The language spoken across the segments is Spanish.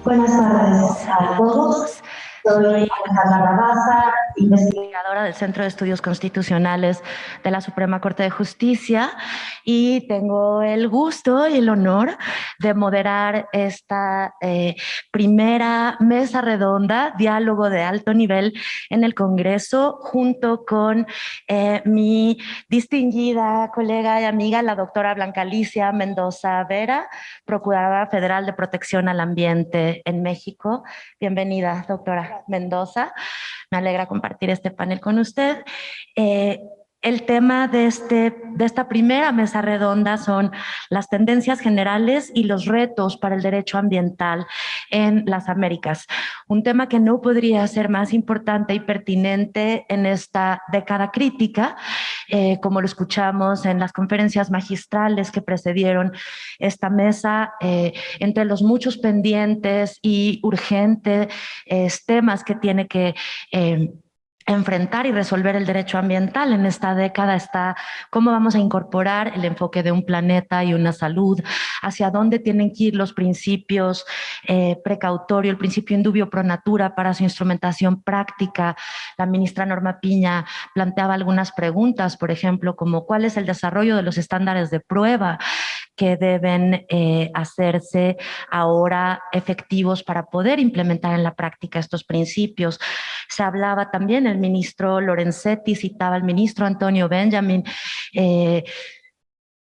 Buenas tardes a todos. Soy Alejandra Rabasa, investigadora del Centro de Estudios Constitucionales de la Suprema Corte de Justicia, y tengo el gusto y el honor de moderar esta primera mesa redonda, diálogo de alto nivel en el Congreso, junto con mi distinguida colega y amiga, la doctora Blanca Alicia Mendoza Vera, Procuradora Federal de Protección al Ambiente en México. Bienvenida, doctora Mendoza. Me alegra compartir este panel con usted. El tema de esta primera mesa redonda son las tendencias generales y los retos para el derecho ambiental en las Américas. Un tema que no podría ser más importante y pertinente en esta década crítica, como lo escuchamos en las conferencias magistrales que precedieron esta mesa, entre los muchos pendientes y urgentes temas que tiene que enfrentar y resolver el derecho ambiental en esta década está cómo vamos a incorporar el enfoque de un planeta y una salud, hacia dónde tienen que ir los principios precautorio, el principio indubio pro natura para su instrumentación práctica. La ministra Norma Piña planteaba algunas preguntas, por ejemplo, como cuál es el desarrollo de los estándares de prueba que deben hacerse ahora efectivos para poder implementar en la práctica estos principios. Se hablaba también, el ministro Lorenzetti citaba al ministro Antonio Benjamin,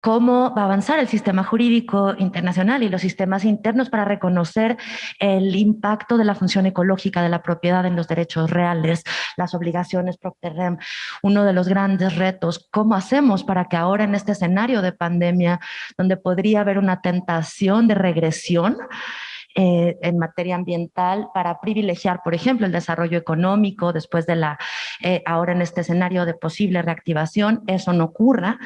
cómo va a avanzar el sistema jurídico internacional y los sistemas internos para reconocer el impacto de la función ecológica de la propiedad en los derechos reales, las obligaciones propter rem. Uno de los grandes retos, ¿cómo hacemos para que ahora en este escenario de pandemia, donde podría haber una tentación de regresión en materia ambiental para privilegiar, por ejemplo, el desarrollo económico después de ahora en este escenario de posible reactivación, eso no ocurra?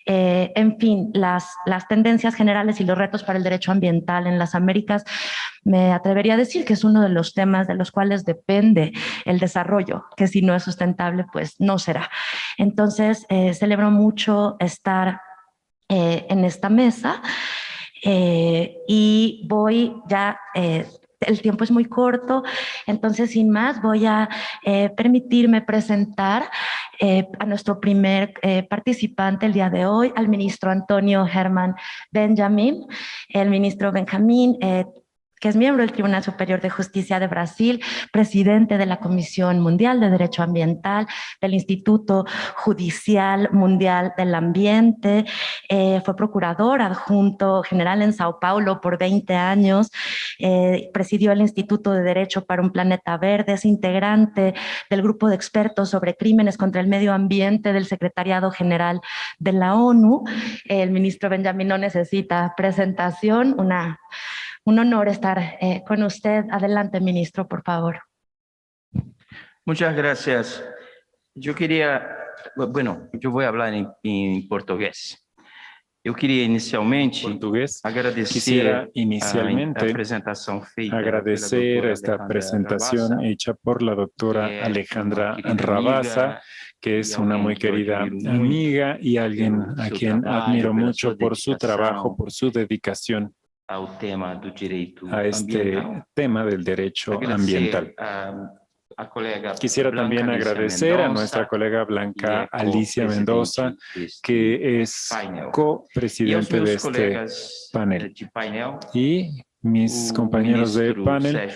En fin, las tendencias generales y los retos para el derecho ambiental en las Américas, me atrevería a decir que es uno de los temas de los cuales depende el desarrollo, que si no es sustentable, pues no será. Entonces, celebro mucho estar en esta mesa y voy ya... el tiempo es muy corto, entonces sin más voy a permitirme presentar a nuestro primer participante el día de hoy, al ministro Antonio Herman Benjamin. El ministro Benjamin, que es miembro del Tribunal Superior de Justicia de Brasil, presidente de la Comisión Mundial de Derecho Ambiental, del Instituto Judicial Mundial del Ambiente, fue procurador adjunto general en Sao Paulo por 20 años, presidió el Instituto de Derecho para un Planeta Verde, es integrante del grupo de expertos sobre crímenes contra el medio ambiente del Secretariado General de la ONU. El ministro Benjamin no necesita presentación, un honor estar con usted. Adelante, ministro, por favor. Muchas gracias. Yo quería, bueno, yo voy a hablar en portugués. Eu queria inicialmente Quisiera inicialmente agradecer esta presentación hecha por la doctora Alejandra Rabasa, que es una muy querida amiga y alguien a quien admiro mucho por su trabajo, por su dedicación a este tema del derecho ambiental. Quisiera también agradecer a nuestra colega Blanca Alicia Mendoza, que es copresidente de este panel, y mis compañeros de panel,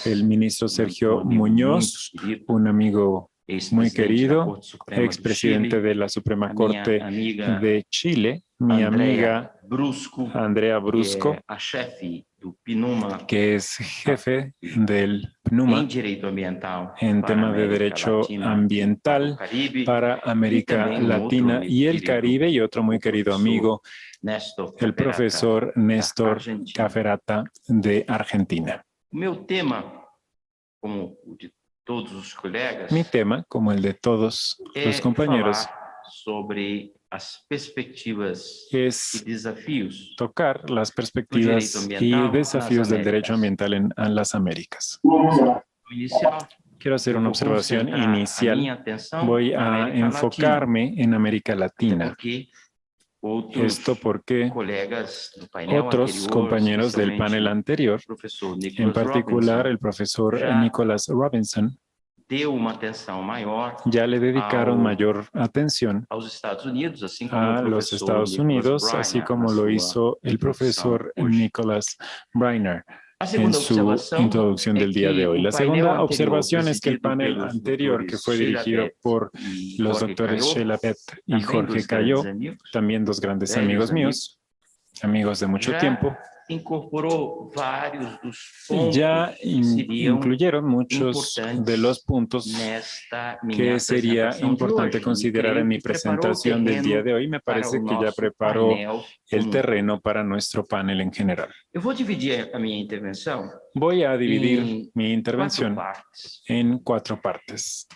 el ministro Sergio Muñoz, un amigo muy querido, expresidente de la Suprema Corte de Chile, mi amiga Andrea Brusco, que es jefe del PNUMA en tema de derecho ambiental para América Latina y el Caribe, y otro muy querido amigo, el profesor Néstor Cafferata de Argentina. Mi tema, como el de todos los compañeros, es tocar las perspectivas y desafíos del derecho ambiental en las Américas. Quiero hacer una observación inicial. Voy a enfocarme en América Latina, Esto porque otros compañeros del panel anterior, en particular el profesor Nicholas Robinson, ya le dedicaron mayor atención a los Estados Unidos, así como lo hizo el profesor Nicholas Breiner en su introducción del día de hoy. La segunda observación es que el panel anterior, que fue dirigido por los doctores Sheila Beth y Jorge Cayo, también dos grandes amigos míos, amigos de mucho tiempo, ya incluyeron muchos de los puntos que sería importante considerar en mi presentación del día de hoy. Me parece que ya preparó el terreno para nuestro panel en general. Voy a dividir mi intervención en 4 partes.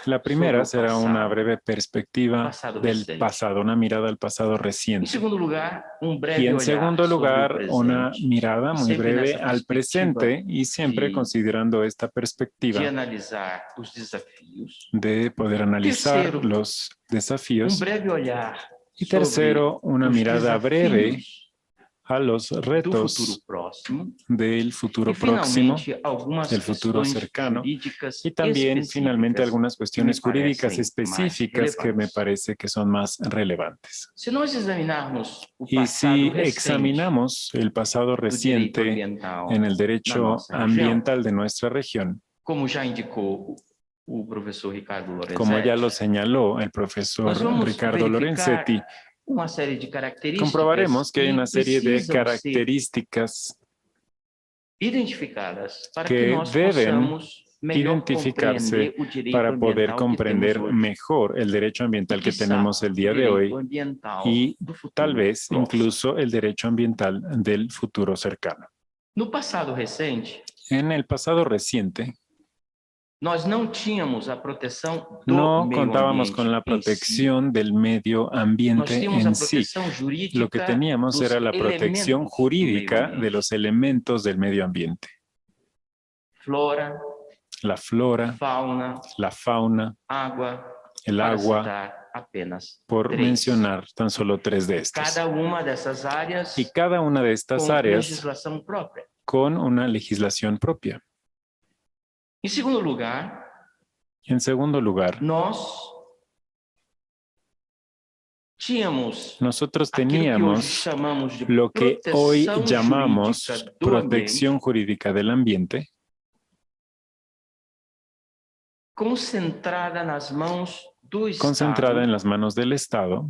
La primera será una breve perspectiva del pasado, una mirada al pasado reciente. Y en segundo lugar, una mirada muy breve al presente y siempre considerando esta perspectiva de poder analizar los desafíos. Y tercero, una mirada breve a los retos del futuro próximo, del futuro cercano, y también finalmente algunas cuestiones jurídicas específicas que me parece que son más relevantes. Y si examinamos el pasado reciente en el derecho ambiental de nuestra región, como ya lo señaló el profesor Ricardo Lorenzetti, comprobaremos que hay una serie de características que deben identificarse para poder comprender mejor el derecho ambiental que tenemos el día de hoy y tal vez incluso el derecho ambiental del futuro cercano. En el pasado reciente, no contábamos con la protección del medio ambiente en sí. Lo que teníamos era la protección jurídica de los elementos del medio ambiente. La flora, la fauna, el agua, por mencionar tan solo 3 de estas. Y cada una de estas áreas con una legislación propia. En segundo lugar, nosotros teníamos lo que hoy llamamos protección jurídica del ambiente, concentrada en las manos del Estado,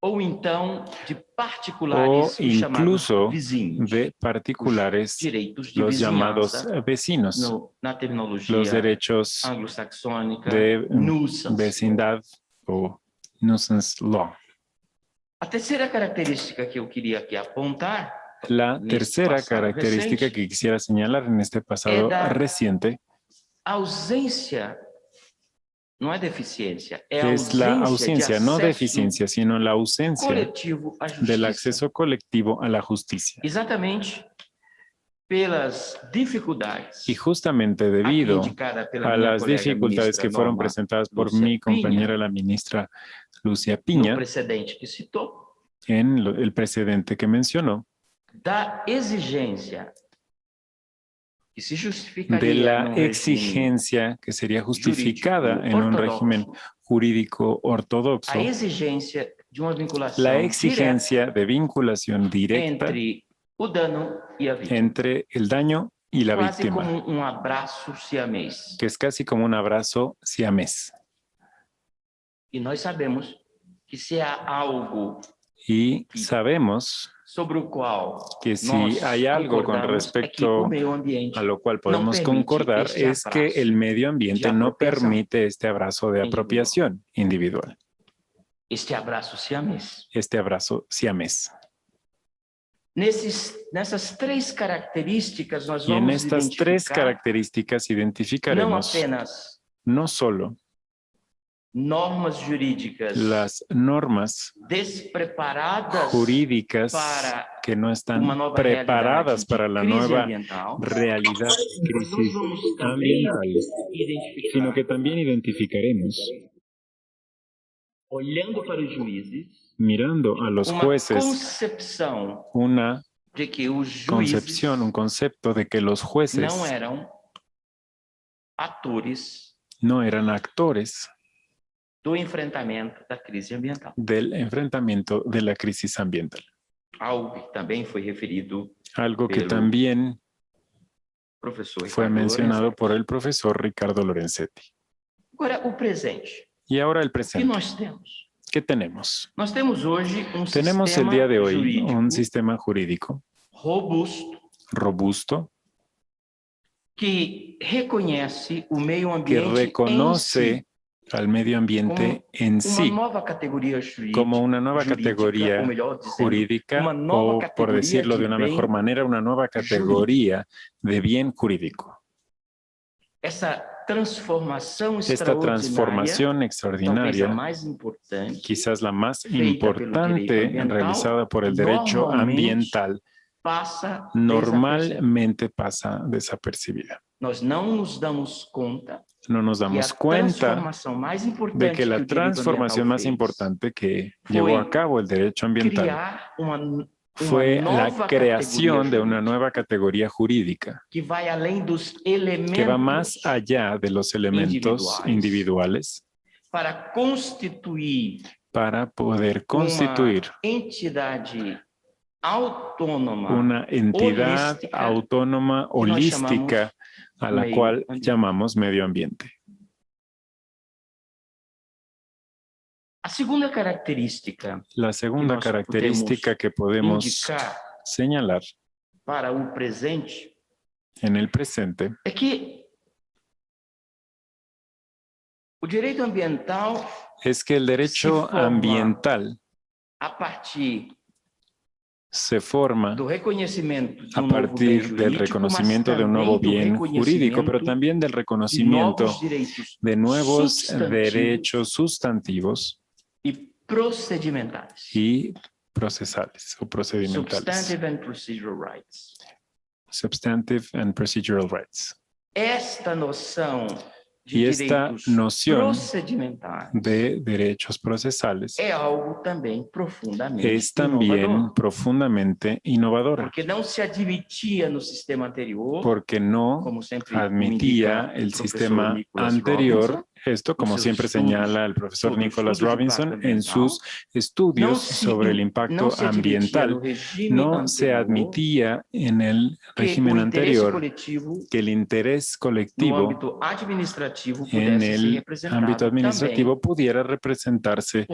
o incluso de particulares, los llamados vecinos, los derechos de vecindad o nuisance law. La tercera característica que quisiera señalar en este pasado reciente es la ausencia, no deficiencia, sino la ausencia del acceso colectivo a la justicia. Y justamente debido a las dificultades que fueron presentadas por mi compañera, la ministra Lúcia Piña, en el precedente que mencionó, de la exigencia que sería justificada en un régimen jurídico ortodoxo, la exigencia de vinculación directa entre el daño y la víctima, que es casi como un abrazo siamés. Y sabemos que si hay algo con respecto a lo cual podemos concordar es que el medio ambiente no permite este abrazo de apropiación individual. Este abrazo siamés. Y en estas 3 características identificaremos no solo normas jurídicas, las normas despreparadas jurídicas para que no están preparadas para la nueva realidad crisis ambiental, sino que también identificaremos, olhando para os juízes, mirando a los jueces, una de que os concepción, un concepto de que los jueces no eran actores do enfrentamento da crise ambiental. Del enfrentamiento de la crisis ambiental. Algo que también fue referido Algo que también fue mencionado por el profesor Ricardo Lorenzetti. Ahora, o presente. Y ahora el presente. ¿Qué nós temos? ¿Qué tenemos? Nós temos hoje Tenemos el día de hoy un sistema jurídico robusto que reconoce o meio ambiente, que reconoce al medio ambiente en sí como una nueva categoría jurídica, o por decirlo de una mejor manera, una nueva categoría de bien jurídico. Esta transformación extraordinaria, quizás la más importante realizada por el derecho ambiental, normalmente pasa desapercibida. No nos damos cuenta de que la transformación más importante que llevó a cabo el derecho ambiental fue la creación de una nueva categoría jurídica que va más allá de los elementos individuales para poder constituir una entidad autónoma holística a la cual llamamos medio ambiente. La segunda característica que podemos señalar para o presente en el presente es que el derecho ambiental a partir se forma a partir del reconocimiento de un nuevo bien jurídico, pero también del reconocimiento de nuevos derechos sustantivos y procesales o procedimentales. Substantive and procedural rights. Esta noción y esta noción de derechos procesales es también profundamente innovadora, porque no admitía el sistema anterior. Esto, como siempre señala el profesor Nicholas Robinson en sus estudios sobre el impacto ambiental, no se admitía en el régimen anterior que el interés colectivo en el ámbito administrativo pudiera representarse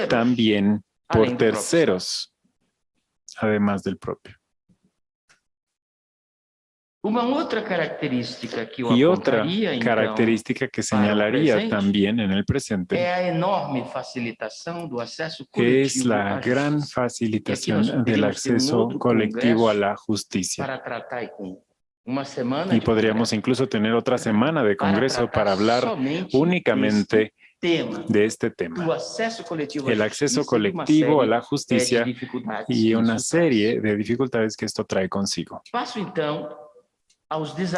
también por terceros, además del propio. Y otra característica que señalaría también en el presente es la gran facilitación del acceso colectivo a la justicia. Y podríamos incluso tener otra semana de Congreso para hablar únicamente de este tema, el acceso colectivo a la justicia y una serie de dificultades que esto trae consigo.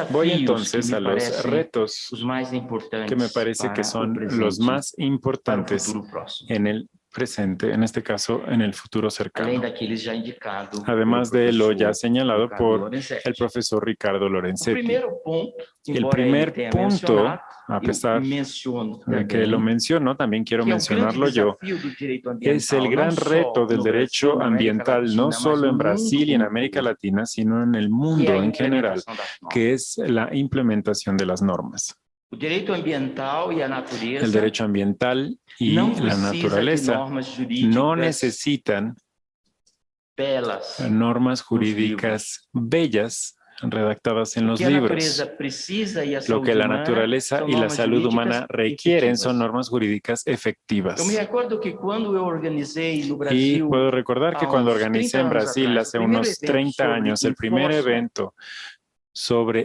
Voy entonces a los retos que me parece que son los más importantes en el presente, en este caso en el futuro cercano, además de lo ya señalado por el profesor Ricardo Lorenzetti. El primer punto, a pesar de que lo menciono, también quiero mencionarlo yo, es el gran reto del derecho ambiental, no solo en Brasil y en América Latina, sino en el mundo en general, que es la implementación de las normas. El derecho ambiental y la naturaleza no necesitan normas jurídicas bellas redactadas en los libros. Lo que la naturaleza y la salud humana requieren son normas jurídicas efectivas. Y puedo recordar que cuando organicé en Brasil hace unos 30 años el primer evento sobre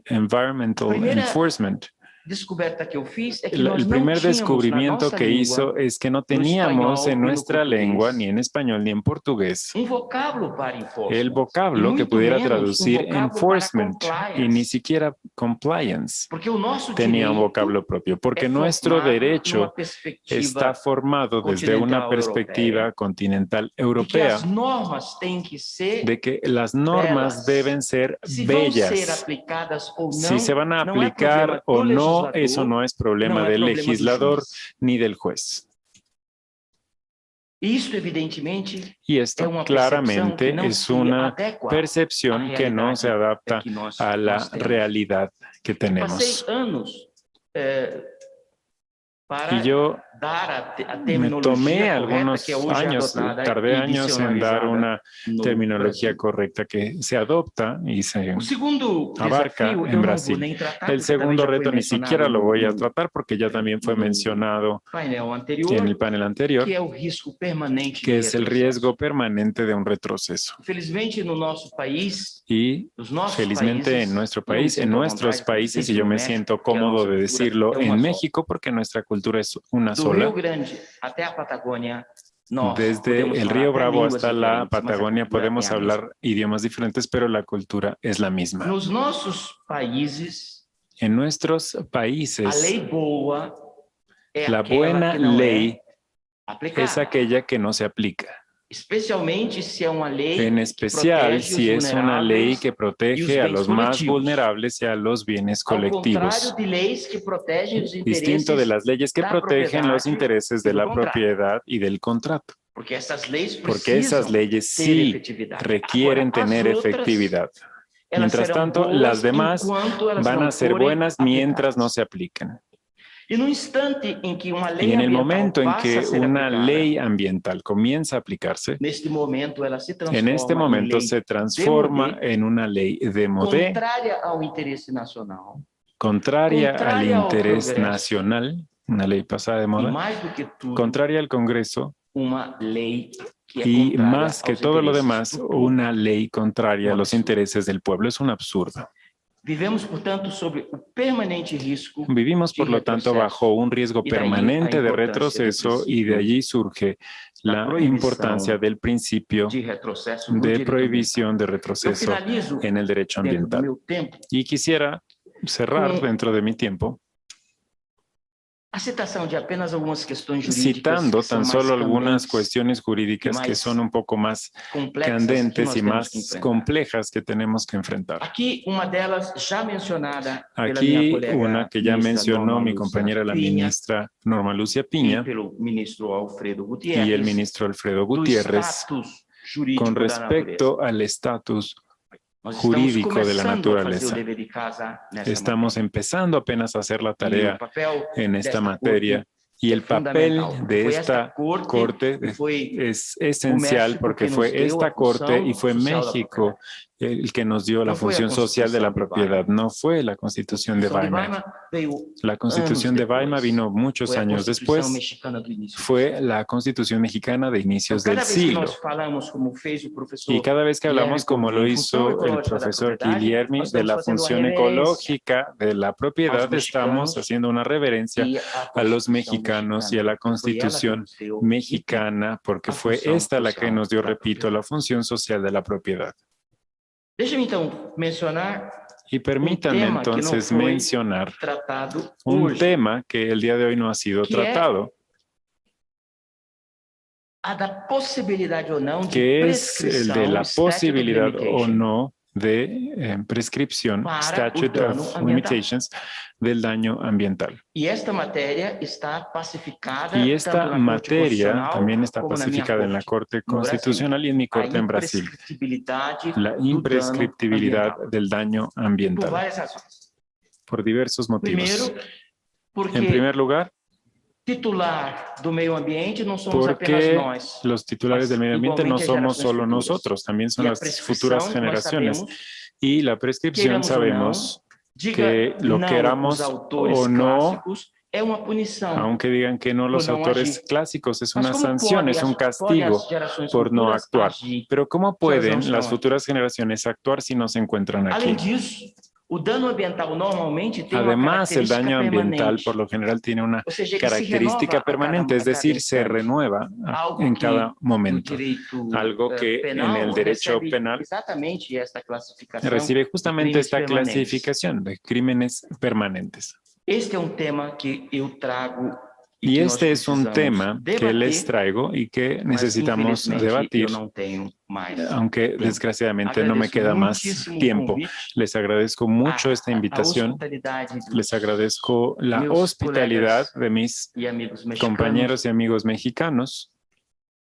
environmental enforcement, El primer descubrimiento que hizo es que no teníamos en nuestra lengua, ni en español ni en portugués, el vocablo que pudiera traducir enforcement y ni siquiera compliance tenía un vocablo propio, porque nuestro derecho está formado desde una perspectiva continental europea de que las normas deben ser bellas. Si se van a aplicar o no, eso no es problema del legislador ni del juez. Y esto claramente es una percepción que no se adapta a la realidad que tenemos. Y yo me tomé algunos años, tardé años en dar una terminología correcta que se adopta y se abarca en Brasil. El segundo reto ni siquiera lo voy a tratar porque ya también fue mencionado en el panel anterior, que es el riesgo permanente de un retroceso. Y felizmente en nuestro país, en nuestros países, y yo me siento cómodo de decirlo, en México, porque nuestra cultura es una sola. Desde el Río Bravo hasta la Patagonia podemos hablar idiomas diferentes, pero la cultura es la misma. En nuestros países, la buena ley es aquella que no se aplica. En especial si es una ley que protege a los más vulnerables y a los bienes colectivos, distinto de las leyes que protegen los intereses de la propiedad y del contrato, porque esas leyes sí requieren tener efectividad. Mientras tanto, las demás van a ser buenas mientras no se apliquen. Y en el momento en que una ley ambiental comienza a aplicarse, en este momento se transforma en una ley de modé, contraria al interés nacional, una ley pasada de moda, contraria al Congreso, y más que todo lo demás, una ley contraria a los intereses del pueblo. Es un absurdo. Vivimos, por lo tanto, bajo un riesgo permanente de retroceso y de allí surge la importancia del principio de prohibición de retroceso en el derecho ambiental. Y quisiera cerrar dentro de mi tiempo citando tan solo algunas cuestiones jurídicas que son un poco más candentes y más complejas que tenemos que enfrentar. Aquí una que ya mencionó mi compañera la ministra Norma Lúcia Piña y el ministro Alfredo Gutiérrez con respecto al estatus jurídico de la naturaleza. Estamos empezando apenas a hacer la tarea en esta materia y el papel de esta Corte es esencial porque fue esta Corte y fue México el que nos dio la función social de la propiedad, no fue la Constitución de Weimar. La Constitución de Weimar vino muchos años después, fue la Constitución mexicana de inicios del siglo. Y cada vez que hablamos, como lo hizo el profesor Guillermi, de la función ecológica de la propiedad, estamos haciendo una reverencia a los mexicanos y a la Constitución mexicana, porque fue esta la que nos dio, repito, la función social de la propiedad. Y permítanme entonces mencionar un tema que el día de hoy no ha sido tratado, que es el de la posibilidad o no de prescripción, Statute of Limitations, del daño ambiental. Y esta materia también está pacificada en la Corte Constitucional y en mi Corte en Brasil. La imprescriptibilidad del daño ambiental. Por diversos motivos. En primer lugar, porque los titulares del medio ambiente no somos solo nosotros, también son las futuras generaciones. Y la prescripción sabemos que lo queramos o no, aunque digan que no los autores clásicos, es una sanción, es un castigo por no actuar. Pero ¿cómo pueden las futuras generaciones actuar si no se encuentran aquí? Además, el daño ambiental por lo general tiene una característica permanente, es decir, se renueva en cada momento, algo que en el derecho penal recibe justamente esta clasificación de crímenes permanentes. Este es un tema que yo trago. Y este es un tema que les traigo y que necesitamos debatir, aunque desgraciadamente no me queda más tiempo. Les agradezco mucho esta invitación, les agradezco la hospitalidad de mis compañeros y amigos mexicanos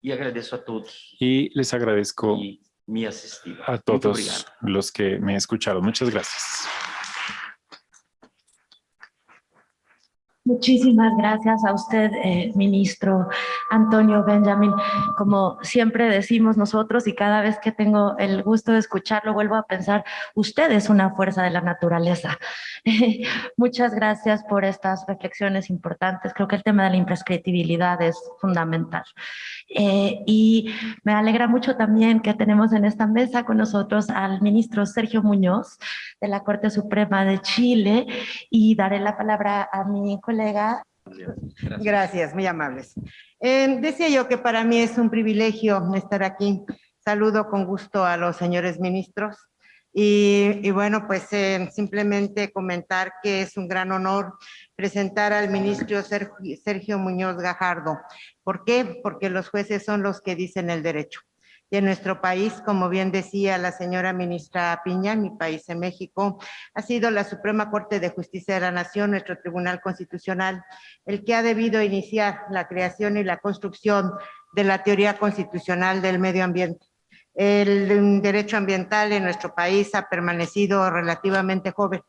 y les agradezco a todos los que me escucharon. Muchas gracias. Muchísimas gracias a usted, ministro Antonio Benjamín. Como siempre decimos nosotros y cada vez que tengo el gusto de escucharlo, vuelvo a pensar, usted es una fuerza de la naturaleza. Muchas gracias por estas reflexiones importantes. Creo que el tema de la imprescriptibilidad es fundamental. Y me alegra mucho también que tenemos en esta mesa con nosotros al ministro Sergio Muñoz de la Corte Suprema de Chile, y daré la palabra a mi colega. Gracias, muy amables. Decía yo que para mí es un privilegio estar aquí. Saludo con gusto a los señores ministros y bueno, pues simplemente comentar que es un gran honor presentar al ministro Sergio Muñoz Gajardo. ¿Por qué? Porque los jueces son los que dicen el derecho. Y en nuestro país, como bien decía la señora ministra Piña, en mi país, en México, ha sido la Suprema Corte de Justicia de la Nación, nuestro Tribunal Constitucional, el que ha debido iniciar la creación y la construcción de la teoría constitucional del medio ambiente. El derecho ambiental en nuestro país ha permanecido relativamente joven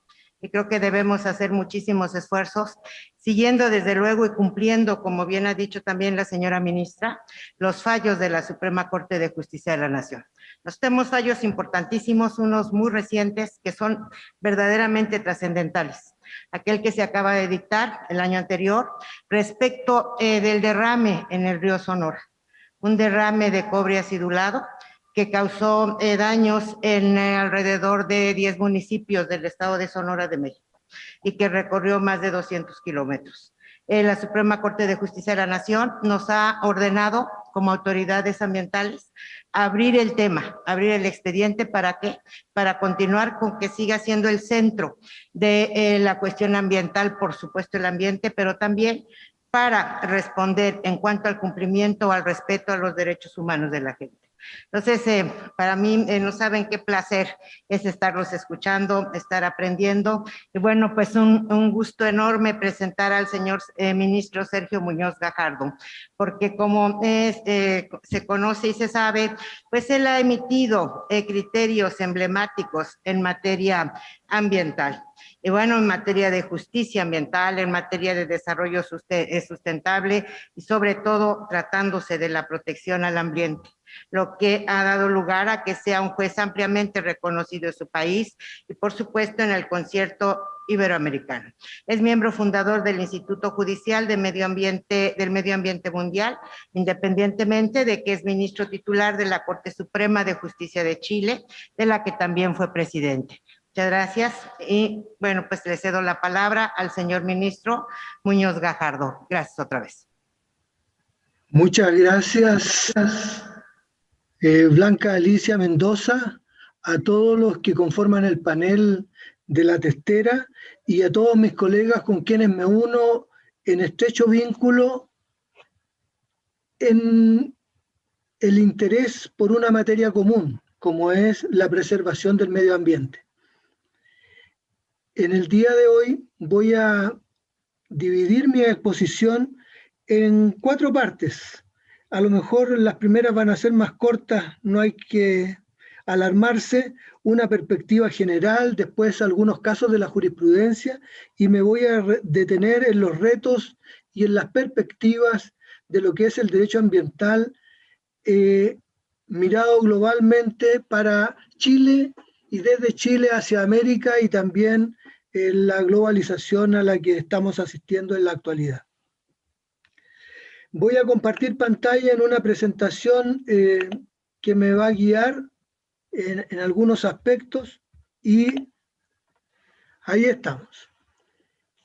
y creo que debemos hacer muchísimos esfuerzos, siguiendo desde luego y cumpliendo, como bien ha dicho también la señora ministra, los fallos de la Suprema Corte de Justicia de la Nación. Nos tenemos fallos importantísimos, unos muy recientes que son verdaderamente trascendentales. Aquel que se acaba de dictar el año anterior respecto del derrame en el río Sonora, un derrame de cobre acidulado que causó daños en alrededor de 10 municipios del estado de Sonora de México y que recorrió más de 200 kilómetros. La Suprema Corte de Justicia de la Nación nos ha ordenado como autoridades ambientales abrir el tema, abrir el expediente. ¿Para qué? Para continuar con que siga siendo el centro de la cuestión ambiental, por supuesto el ambiente, pero también para responder en cuanto al cumplimiento o al respeto a los derechos humanos de la gente. Entonces, para mí, no saben qué placer es estarlos escuchando, estar aprendiendo. Y bueno, pues un gusto enorme presentar al señor ministro Sergio Muñoz Gajardo, porque como se conoce y se sabe, pues él ha emitido criterios emblemáticos en materia ambiental. Y bueno, en materia de justicia ambiental, en materia de desarrollo sustentable y sobre todo tratándose de la protección al ambiente, lo que ha dado lugar a que sea un juez ampliamente reconocido en su país y por supuesto en el concierto iberoamericano. Es miembro fundador del Instituto Judicial del Medio Ambiente Mundial, independientemente de que es ministro titular de la Corte Suprema de Justicia de Chile, de la que también fue presidente. Muchas gracias y bueno, pues le cedo la palabra al señor ministro Muñoz Gajardo. Gracias otra vez. Muchas gracias, Blanca Alicia Mendoza, a todos los que conforman el panel de la testera y a todos mis colegas con quienes me uno en estrecho vínculo en el interés por una materia común, como es la preservación del medio ambiente. En el día de hoy voy a dividir mi exposición en 4 partes. A lo mejor las primeras van a ser más cortas, no hay que alarmarse, una perspectiva general, después algunos casos de la jurisprudencia y me voy a detener en los retos y en las perspectivas de lo que es el derecho ambiental mirado globalmente para Chile y desde Chile hacia América y también la globalización a la que estamos asistiendo en la actualidad. Voy a compartir pantalla en una presentación que me va a guiar en algunos aspectos y Ahí estamos.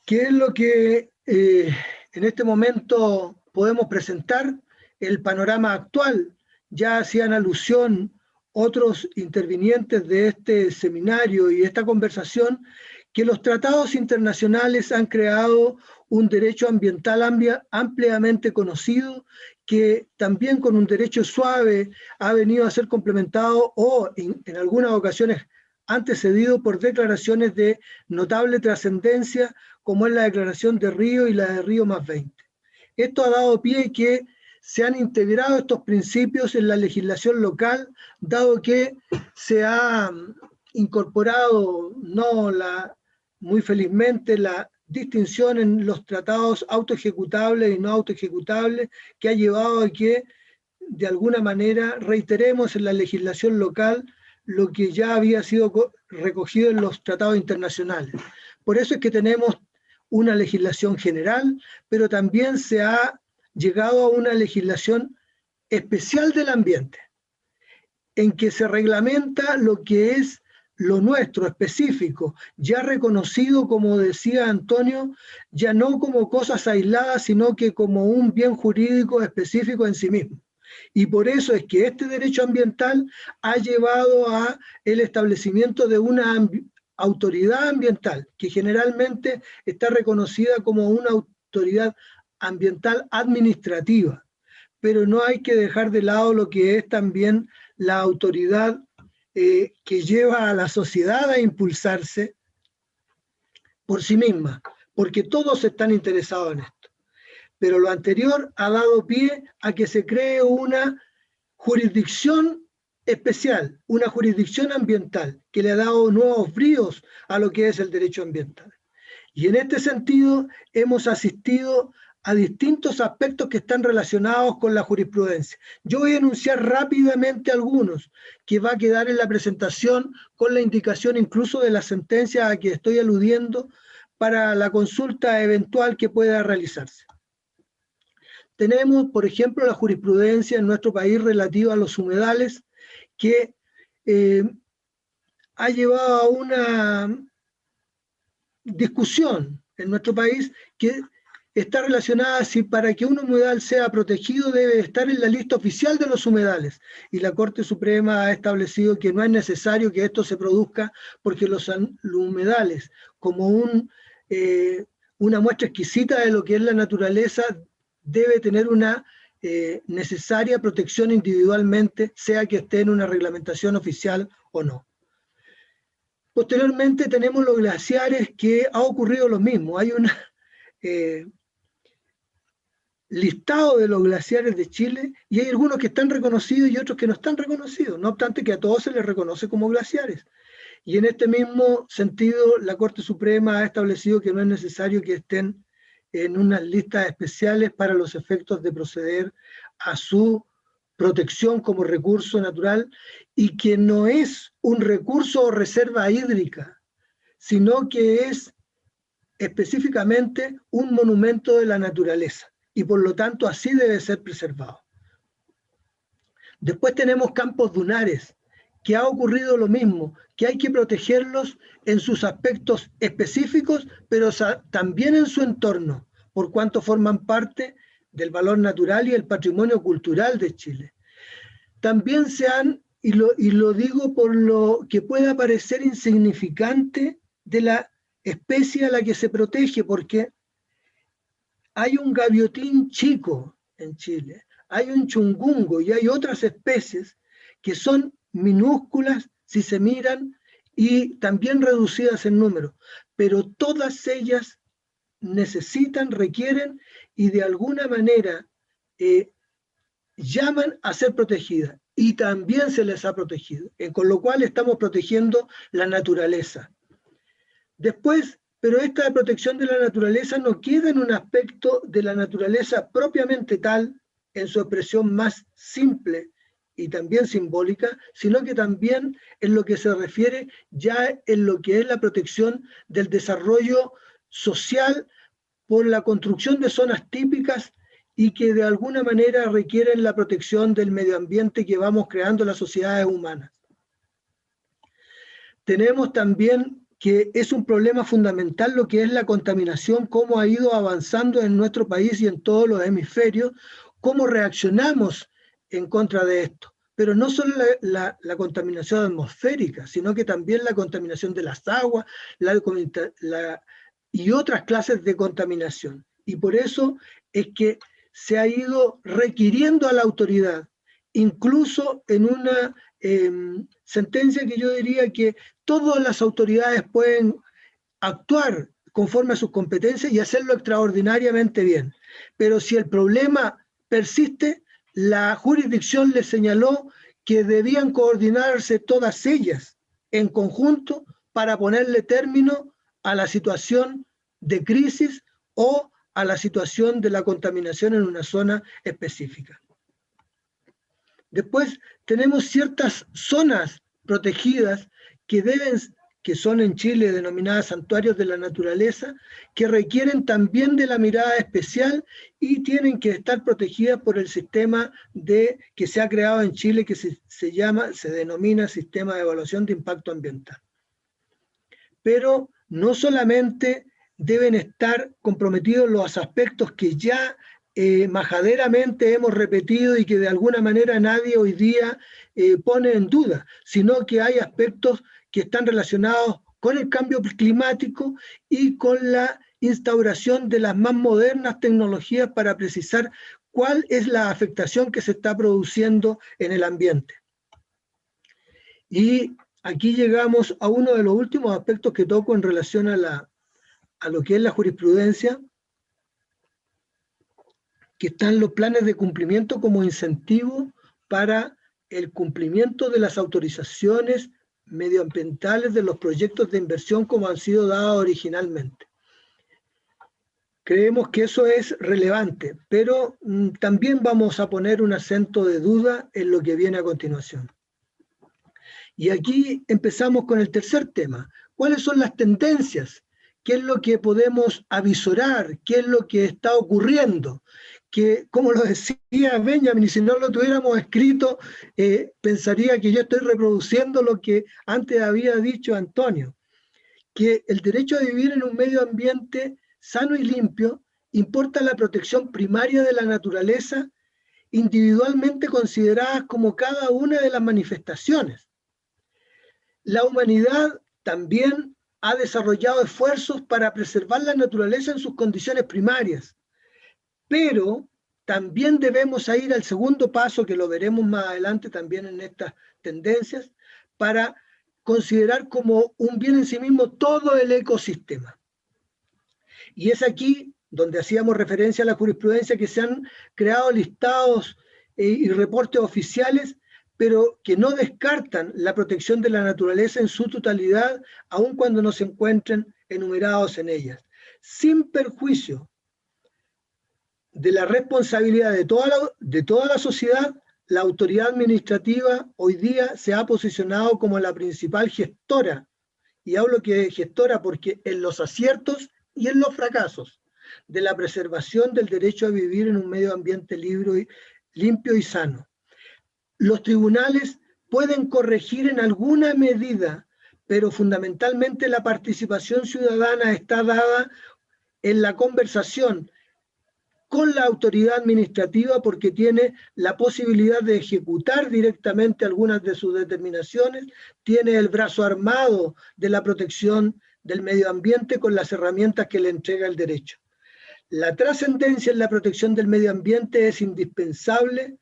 ¿Qué es lo que en este momento podemos presentar? El panorama actual. Ya hacían alusión otros intervinientes de este seminario y esta conversación, que los tratados internacionales han creado un derecho ambiental ampliamente conocido, que también con un derecho suave ha venido a ser complementado o en algunas ocasiones antecedido por declaraciones de notable trascendencia, como es la declaración de Río y la de Río +20. Esto ha dado pie que se han integrado estos principios en la legislación local, dado que se ha incorporado, muy felizmente, la distinción en los tratados autoejecutables y no autoejecutables, que ha llevado a que, de alguna manera, reiteremos en la legislación local lo que ya había sido recogido en los tratados internacionales. Por eso es que tenemos una legislación general, pero también se ha llegado a una legislación especial del ambiente, en que se reglamenta lo que es lo nuestro, específico, ya reconocido, como decía Antonio, ya no como cosas aisladas, sino que como un bien jurídico específico en sí mismo. Y por eso es que este derecho ambiental ha llevado a el establecimiento de una autoridad ambiental, que generalmente está reconocida como una autoridad ambiental administrativa, pero no hay que dejar de lado lo que es también la autoridad que lleva a la sociedad a impulsarse por sí misma, porque todos están interesados en esto. Pero lo anterior ha dado pie a que se cree una jurisdicción especial, una jurisdicción ambiental, que le ha dado nuevos bríos a lo que es el derecho ambiental. Y en este sentido hemos asistido a distintos aspectos que están relacionados con la jurisprudencia. Yo voy a enunciar rápidamente algunos, que va a quedar en la presentación con la indicación incluso de la sentencia a que estoy aludiendo para la consulta eventual que pueda realizarse. Tenemos, por ejemplo, la jurisprudencia en nuestro país relativa a los humedales, que ha llevado a una discusión en nuestro país que está relacionada si para que un humedal sea protegido debe estar en la lista oficial de los humedales. Y la Corte Suprema ha establecido que no es necesario que esto se produzca porque los humedales, como una muestra exquisita de lo que es la naturaleza, debe tener una necesaria protección individualmente, sea que esté en una reglamentación oficial o no. Posteriormente tenemos los glaciares, que ha ocurrido lo mismo. Hay un listado de los glaciares de Chile y hay algunos que están reconocidos y otros que no están reconocidos, no obstante que a todos se les reconoce como glaciares. Y en este mismo sentido, la Corte Suprema ha establecido que no es necesario que estén en unas listas especiales para los efectos de proceder a su protección como recurso natural, y que no es un recurso o reserva hídrica, sino que es específicamente un monumento de la naturaleza, y por lo tanto así debe ser preservado. Después tenemos campos dunares, que ha ocurrido lo mismo, que hay que protegerlos en sus aspectos específicos, pero también en su entorno, por cuanto forman parte del valor natural y el patrimonio cultural de Chile. También y lo digo por lo que pueda parecer insignificante de la especie a la que se protege, porque hay un gaviotín chico en Chile, hay un chungungo y hay otras especies que son minúsculas si se miran y también reducidas en número, pero todas ellas necesitan, requieren y de alguna manera llaman a ser protegidas, y también se les ha protegido, con lo cual estamos protegiendo la naturaleza. Después, pero esta protección de la naturaleza no queda en un aspecto de la naturaleza propiamente tal, en su expresión más simple y también simbólica, sino que también en lo que se refiere ya en lo que es la protección del desarrollo social por la construcción de zonas típicas y que de alguna manera requieren la protección del medio ambiente que vamos creando las sociedades humanas. Tenemos también que es un problema fundamental lo que es la contaminación, cómo ha ido avanzando en nuestro país y en todos los hemisferios, cómo reaccionamos en contra de esto. Pero no solo la contaminación atmosférica, sino que también la contaminación de las aguas y otras clases de contaminación. Y por eso es que se ha ido requiriendo a la autoridad, incluso en una sentencia que yo diría que todas las autoridades pueden actuar conforme a sus competencias y hacerlo extraordinariamente bien. Pero si el problema persiste, la jurisdicción les señaló que debían coordinarse todas ellas en conjunto para ponerle término a la situación de crisis o a la situación de la contaminación en una zona específica. Después tenemos ciertas zonas protegidas que son en Chile denominadas santuarios de la naturaleza, que requieren también de la mirada especial y tienen que estar protegidas por el sistema que se ha creado en Chile, que se denomina Sistema de Evaluación de Impacto Ambiental. Pero no solamente deben estar comprometidos los aspectos que ya majaderamente hemos repetido y que de alguna manera nadie hoy día pone en duda, sino que hay aspectos que están relacionados con el cambio climático y con la instauración de las más modernas tecnologías para precisar cuál es la afectación que se está produciendo en el ambiente. Y aquí llegamos a uno de los últimos aspectos que toco en relación a lo que es la jurisprudencia, que están los planes de cumplimiento como incentivo para el cumplimiento de las autorizaciones medioambientales de los proyectos de inversión como han sido dados originalmente. Creemos que eso es relevante, pero también vamos a poner un acento de duda en lo que viene a continuación. Y aquí empezamos con el tercer tema. ¿Cuáles son las tendencias? ¿Qué es lo que podemos avisorar? ¿Qué es lo que está ocurriendo? Que, como lo decía Benjamin, y si no lo tuviéramos escrito, pensaría que yo estoy reproduciendo lo que antes había dicho Antonio, que el derecho a vivir en un medio ambiente sano y limpio importa la protección primaria de la naturaleza, individualmente consideradas como cada una de las manifestaciones. La humanidad también ha desarrollado esfuerzos para preservar la naturaleza en sus condiciones primarias, pero también debemos ir al segundo paso, que lo veremos más adelante también en estas tendencias, para considerar como un bien en sí mismo todo el ecosistema. Y es aquí donde hacíamos referencia a la jurisprudencia, que se han creado listados y reportes oficiales, pero que no descartan la protección de la naturaleza en su totalidad, aun cuando no se encuentren enumerados en ellas, sin perjuicio de la responsabilidad de toda la sociedad. La autoridad administrativa hoy día se ha posicionado como la principal gestora, y hablo que gestora porque en los aciertos y en los fracasos de la preservación del derecho a vivir en un medio ambiente limpio y sano. Los tribunales pueden corregir en alguna medida, pero fundamentalmente la participación ciudadana está dada en la conversación con la autoridad administrativa, porque tiene la posibilidad de ejecutar directamente algunas de sus determinaciones, tiene el brazo armado de la protección del medio ambiente con las herramientas que le entrega el derecho. La trascendencia en la protección del medio ambiente es indispensable,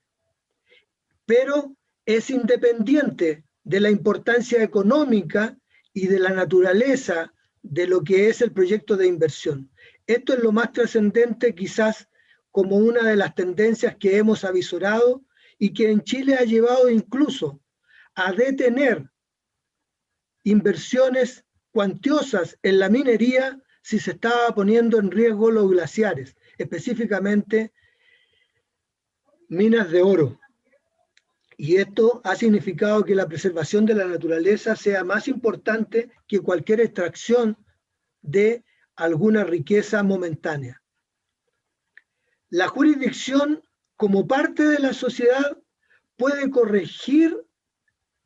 pero es independiente de la importancia económica y de la naturaleza de lo que es el proyecto de inversión. Esto es lo más trascendente, quizás como una de las tendencias que hemos avisorado y que en Chile ha llevado incluso a detener inversiones cuantiosas en la minería si se estaba poniendo en riesgo los glaciares, específicamente minas de oro. Y esto ha significado que la preservación de la naturaleza sea más importante que cualquier extracción de alguna riqueza momentánea. La jurisdicción, como parte de la sociedad, puede corregir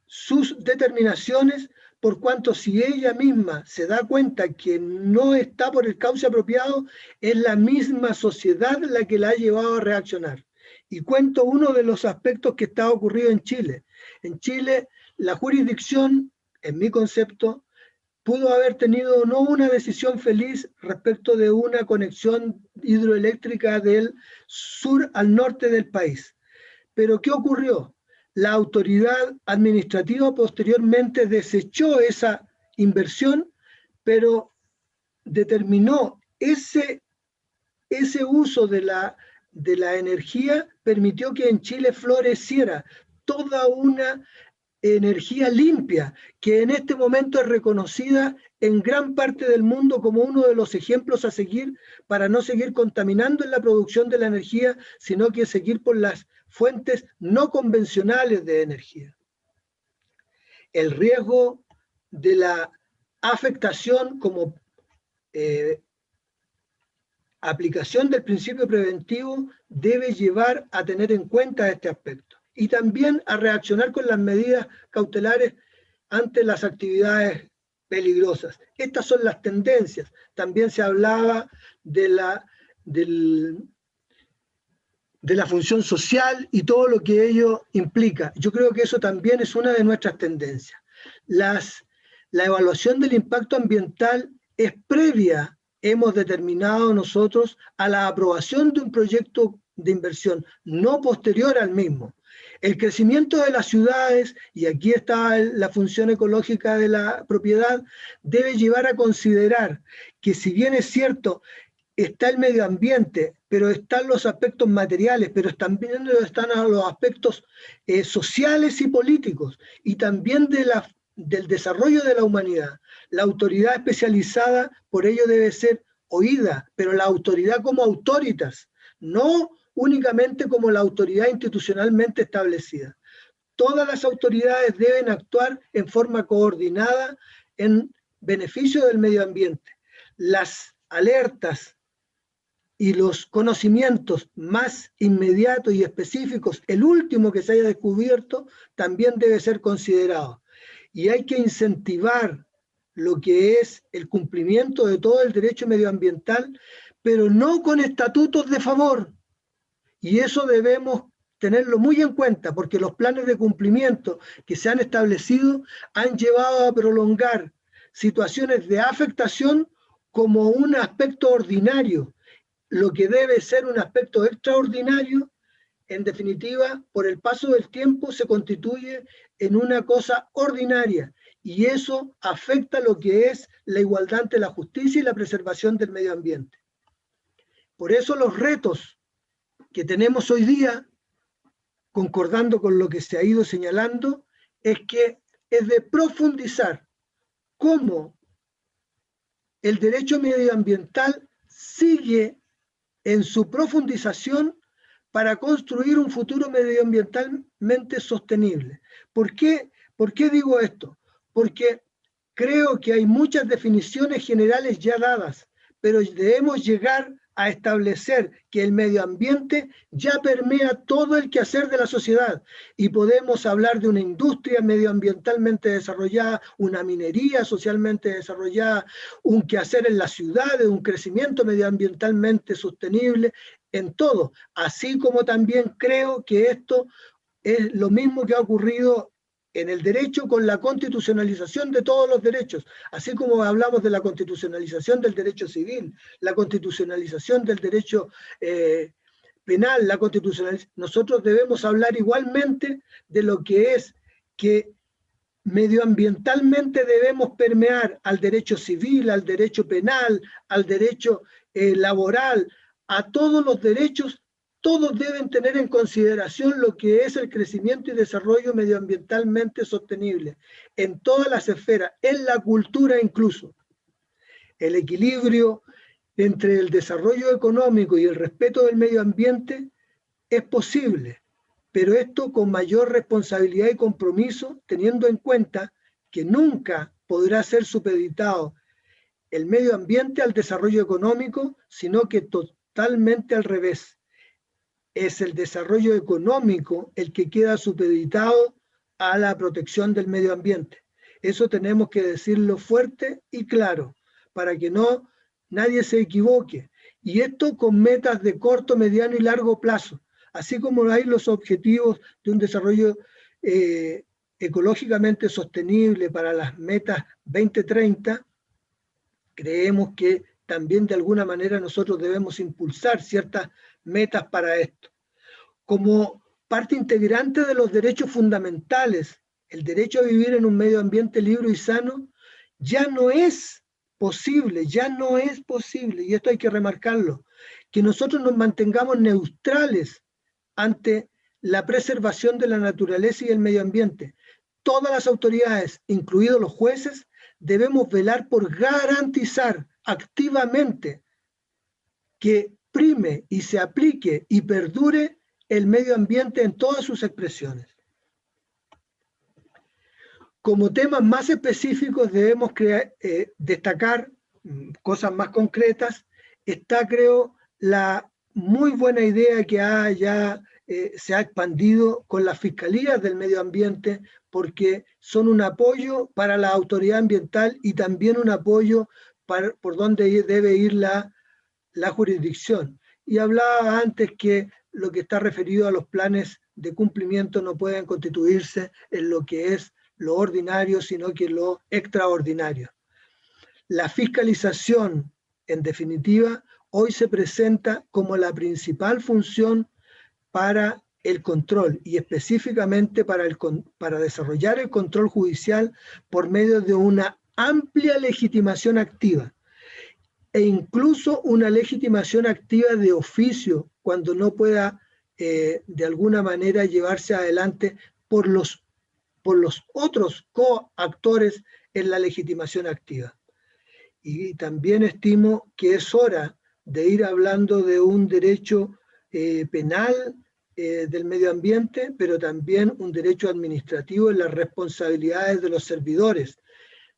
sus determinaciones, por cuanto si ella misma se da cuenta que no está por el cauce apropiado, es la misma sociedad la que la ha llevado a reaccionar. Y cuento uno de los aspectos que está ocurrido en Chile. En Chile, la jurisdicción, en mi concepto, pudo haber tenido no una decisión feliz respecto de una conexión hidroeléctrica del sur al norte del país. Pero ¿qué ocurrió? La autoridad administrativa posteriormente desechó esa inversión, pero determinó ese uso de la energía, permitió que en Chile floreciera toda una energía limpia, que en este momento es reconocida en gran parte del mundo como uno de los ejemplos a seguir para no seguir contaminando en la producción de la energía, sino que seguir por las fuentes no convencionales de energía. El riesgo de la afectación como aplicación del principio preventivo debe llevar a tener en cuenta este aspecto y también a reaccionar con las medidas cautelares ante las actividades peligrosas. Estas son las tendencias. También se hablaba de la función social y todo lo que ello implica. Yo creo que eso también es una de nuestras tendencias. La evaluación del impacto ambiental es previa, hemos determinado nosotros, a la aprobación de un proyecto de inversión, no posterior al mismo. El crecimiento de las ciudades, y aquí está la función ecológica de la propiedad, debe llevar a considerar que si bien es cierto, está el medio ambiente, pero están los aspectos materiales, pero también están los aspectos sociales y políticos, y también del desarrollo de la humanidad. La autoridad especializada por ello debe ser oída, pero la autoridad como autoritas, no únicamente como la autoridad institucionalmente establecida. Todas las autoridades deben actuar en forma coordinada en beneficio del medio ambiente. Las alertas y los conocimientos más inmediatos y específicos, el último que se haya descubierto, también debe ser considerado. Y hay que incentivar lo que es el cumplimiento de todo el derecho medioambiental, pero no con estatutos de favor. Y eso debemos tenerlo muy en cuenta, porque los planes de cumplimiento que se han establecido han llevado a prolongar situaciones de afectación como un aspecto ordinario. Lo que debe ser un aspecto extraordinario, en definitiva, por el paso del tiempo se constituye en una cosa ordinaria, y eso afecta lo que es la igualdad ante la justicia y la preservación del medio ambiente. Por eso los retos que tenemos hoy día, concordando con lo que se ha ido señalando, es que es de profundizar cómo el derecho medioambiental sigue en su profundización para construir un futuro medioambientalmente sostenible. ¿Por qué digo esto? Porque creo que hay muchas definiciones generales ya dadas, pero debemos llegar a establecer que el medio ambiente ya permea todo el quehacer de la sociedad y podemos hablar de una industria medioambientalmente desarrollada, una minería socialmente desarrollada, un quehacer en las ciudades, un crecimiento medioambientalmente sostenible en todo, así como también creo que esto es lo mismo que ha ocurrido en el derecho con la constitucionalización de todos los derechos, así como hablamos de la constitucionalización del derecho civil, la constitucionalización del derecho penal, nosotros debemos hablar igualmente de lo que es que medioambientalmente debemos permear al derecho civil, al derecho penal, al derecho laboral, a todos los derechos. Todos deben tener en consideración lo que es el crecimiento y desarrollo medioambientalmente sostenible, en todas las esferas, en la cultura incluso. El equilibrio entre el desarrollo económico y el respeto del medio ambiente es posible, pero esto con mayor responsabilidad y compromiso, teniendo en cuenta que nunca podrá ser supeditado el medio ambiente al desarrollo económico, sino que totalmente al revés. Es el desarrollo económico el que queda supeditado a la protección del medio ambiente. Eso tenemos que decirlo fuerte y claro, para que nadie se equivoque. Y esto con metas de corto, mediano y largo plazo. Así como hay los objetivos de un desarrollo ecológicamente sostenible para las metas 2030, creemos que también de alguna manera nosotros debemos impulsar ciertas metas para esto. Como parte integrante de los derechos fundamentales, el derecho a vivir en un medio ambiente libre y sano, ya no es posible, y esto hay que remarcarlo, que nosotros nos mantengamos neutrales ante la preservación de la naturaleza y el medio ambiente. Todas las autoridades, incluidos los jueces, debemos velar por garantizar activamente que prime y se aplique y perdure el medio ambiente en todas sus expresiones. Como temas más específicos debemos destacar cosas más concretas. Está, creo, la muy buena idea que se ha expandido con las fiscalías del medio ambiente, porque son un apoyo para la autoridad ambiental y también un apoyo por donde debe ir la jurisdicción. Y hablaba antes que lo que está referido a los planes de cumplimiento no pueden constituirse en lo que es lo ordinario, sino que lo extraordinario. La fiscalización, en definitiva, hoy se presenta como la principal función para el control y específicamente para desarrollar el control judicial por medio de una amplia legitimación activa e incluso una legitimación activa de oficio cuando no pueda de alguna manera llevarse adelante por los otros coactores en la legitimación activa. Y también estimo que es hora de ir hablando de un derecho penal del medio ambiente, pero también un derecho administrativo en las responsabilidades de los servidores,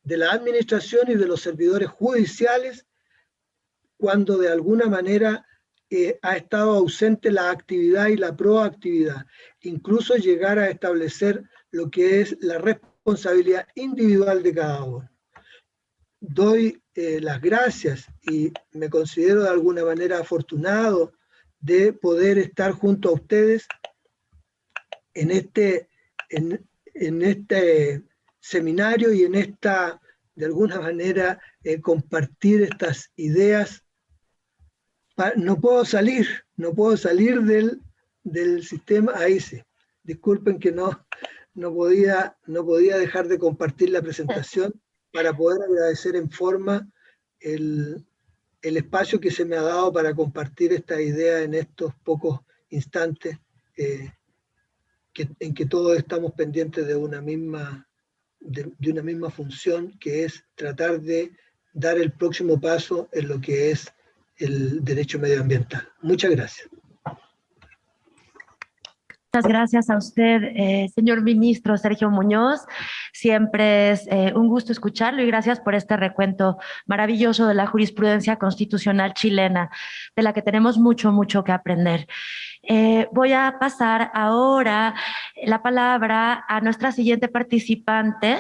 de la administración y de los servidores judiciales, cuando de alguna manera ha estado ausente la actividad y la proactividad, incluso llegar a establecer lo que es la responsabilidad individual de cada uno. Doy las gracias y me considero de alguna manera afortunado de poder estar junto a ustedes en este seminario y en de alguna manera, compartir estas ideas. No puedo salir del sistema. Ahí sí, disculpen que no podía dejar de compartir la presentación para poder agradecer en forma el espacio que se me ha dado para compartir esta idea en estos pocos instantes en que todos estamos pendientes de una misma función, que es tratar de dar el próximo paso en lo que es el derecho medioambiental. Muchas gracias. Muchas gracias a usted, señor ministro Sergio Muñoz. Siempre es un gusto escucharlo y gracias por este recuento maravilloso de la jurisprudencia constitucional chilena, de la que tenemos mucho que aprender. Voy a pasar ahora la palabra a nuestra siguiente participante,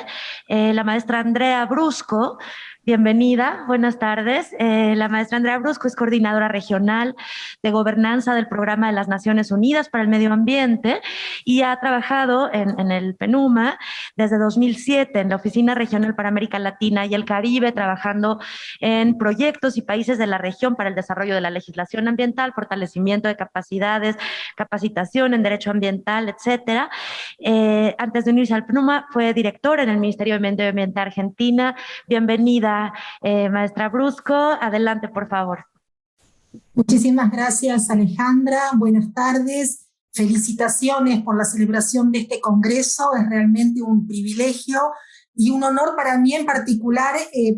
la maestra Andrea Brusco. Bienvenida, buenas tardes. La maestra Andrea Brusco es coordinadora regional de gobernanza del Programa de las Naciones Unidas para el Medio Ambiente y ha trabajado en el PNUMA desde 2007 en la Oficina Regional para América Latina y el Caribe, trabajando en proyectos y países de la región para el desarrollo de la legislación ambiental, fortalecimiento de capacidades, capacitación en derecho ambiental, etcétera. Antes de unirse al PNUMA fue directora en el Ministerio de Medio Ambiente de Argentina. Bienvenida, maestra Brusco, adelante por favor. Muchísimas gracias, Alejandra, buenas tardes, felicitaciones por la celebración de este congreso, es realmente un privilegio y un honor para mí en particular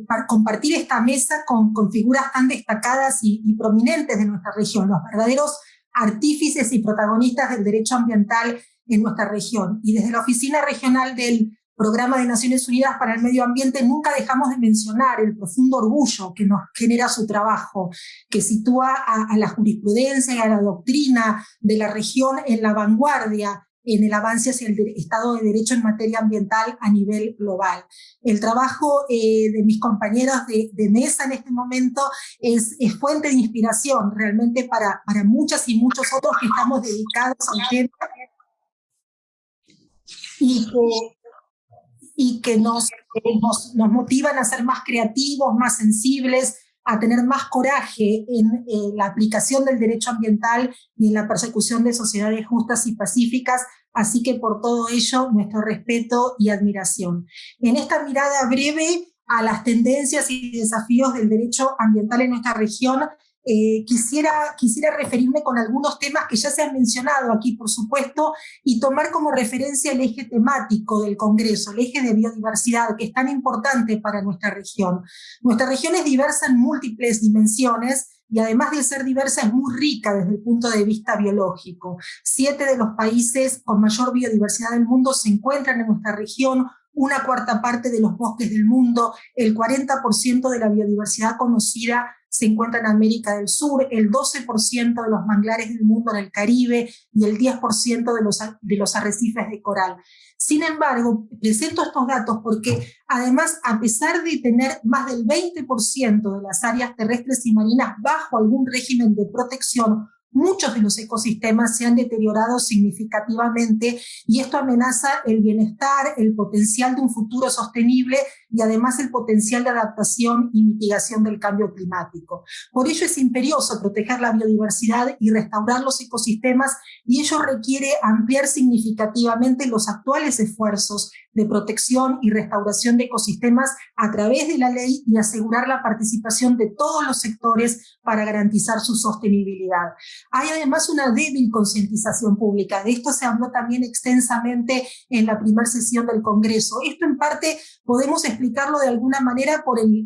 para compartir esta mesa con figuras tan destacadas y prominentes de nuestra región, los verdaderos artífices y protagonistas del derecho ambiental en nuestra región. Y desde la Oficina Regional del Programa de Naciones Unidas para el Medio Ambiente nunca dejamos de mencionar el profundo orgullo que nos genera su trabajo, que sitúa a la jurisprudencia y a la doctrina de la región en la vanguardia en el avance hacia el Estado de Derecho en materia ambiental a nivel global. El trabajo de mis compañeros de mesa en este momento es fuente de inspiración realmente para muchas y muchos otros que estamos dedicados al tema y que nos motivan a ser más creativos, más sensibles, a tener más coraje en la aplicación del derecho ambiental y en la persecución de sociedades justas y pacíficas. Así que por todo ello, nuestro respeto y admiración. En esta mirada breve a las tendencias y desafíos del derecho ambiental en nuestra región, quisiera referirme con algunos temas que ya se han mencionado aquí, por supuesto, y tomar como referencia el eje temático del Congreso, el eje de biodiversidad, que es tan importante para nuestra región. Nuestra región es diversa en múltiples dimensiones y además de ser diversa es muy rica desde el punto de vista biológico. 7 de los países con mayor biodiversidad del mundo se encuentran en nuestra región, 1/4 parte de los bosques del mundo, el 40% de la biodiversidad conocida se encuentra en América del Sur, el 12% de los manglares del mundo en el Caribe y el 10% de los arrecifes de coral. Sin embargo, presento estos datos porque además, a pesar de tener más del 20% de las áreas terrestres y marinas bajo algún régimen de protección, muchos de los ecosistemas se han deteriorado significativamente y esto amenaza el bienestar, el potencial de un futuro sostenible y además el potencial de adaptación y mitigación del cambio climático. Por ello es imperioso proteger la biodiversidad y restaurar los ecosistemas y ello requiere ampliar significativamente los actuales esfuerzos de protección y restauración de ecosistemas a través de la ley y asegurar la participación de todos los sectores para garantizar su sostenibilidad. Hay además una débil concientización pública. De esto se habló también extensamente en la primera sesión del Congreso. Esto en parte podemos explicarlo de alguna manera por el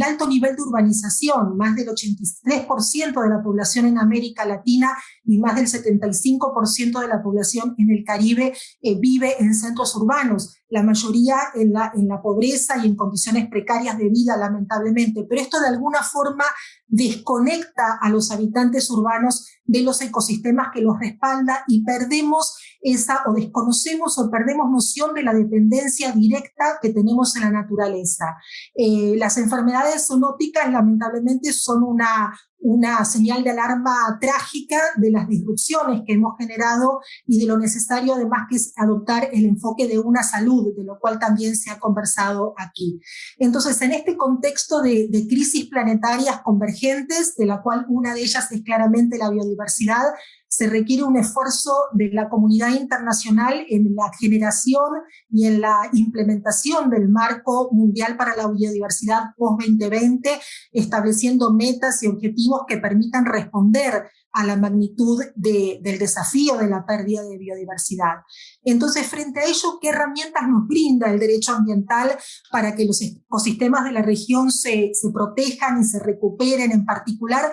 alto nivel de urbanización. Más del 83% de la población en América Latina y más del 75% de la población en el Caribe vive en centros urbanos, la mayoría en la pobreza y en condiciones precarias de vida, lamentablemente. Pero esto de alguna forma desconecta a los habitantes urbanos de los ecosistemas que los respalda y desconocemos o perdemos noción de la dependencia directa que tenemos en la naturaleza. Las enfermedades zoonóticas lamentablemente son una señal de alarma trágica de las disrupciones que hemos generado y de lo necesario además que es adoptar el enfoque de una salud, de lo cual también se ha conversado aquí. Entonces, en este contexto de crisis planetarias convergentes, de la cual una de ellas es claramente la biodiversidad, se requiere un esfuerzo de la comunidad internacional en la generación y en la implementación del marco mundial para la biodiversidad post-2020, estableciendo metas y objetivos que permitan responder a la magnitud del desafío de la pérdida de biodiversidad. Entonces, frente a ello, ¿qué herramientas nos brinda el derecho ambiental para que los ecosistemas de la región se protejan y se recuperen, en particular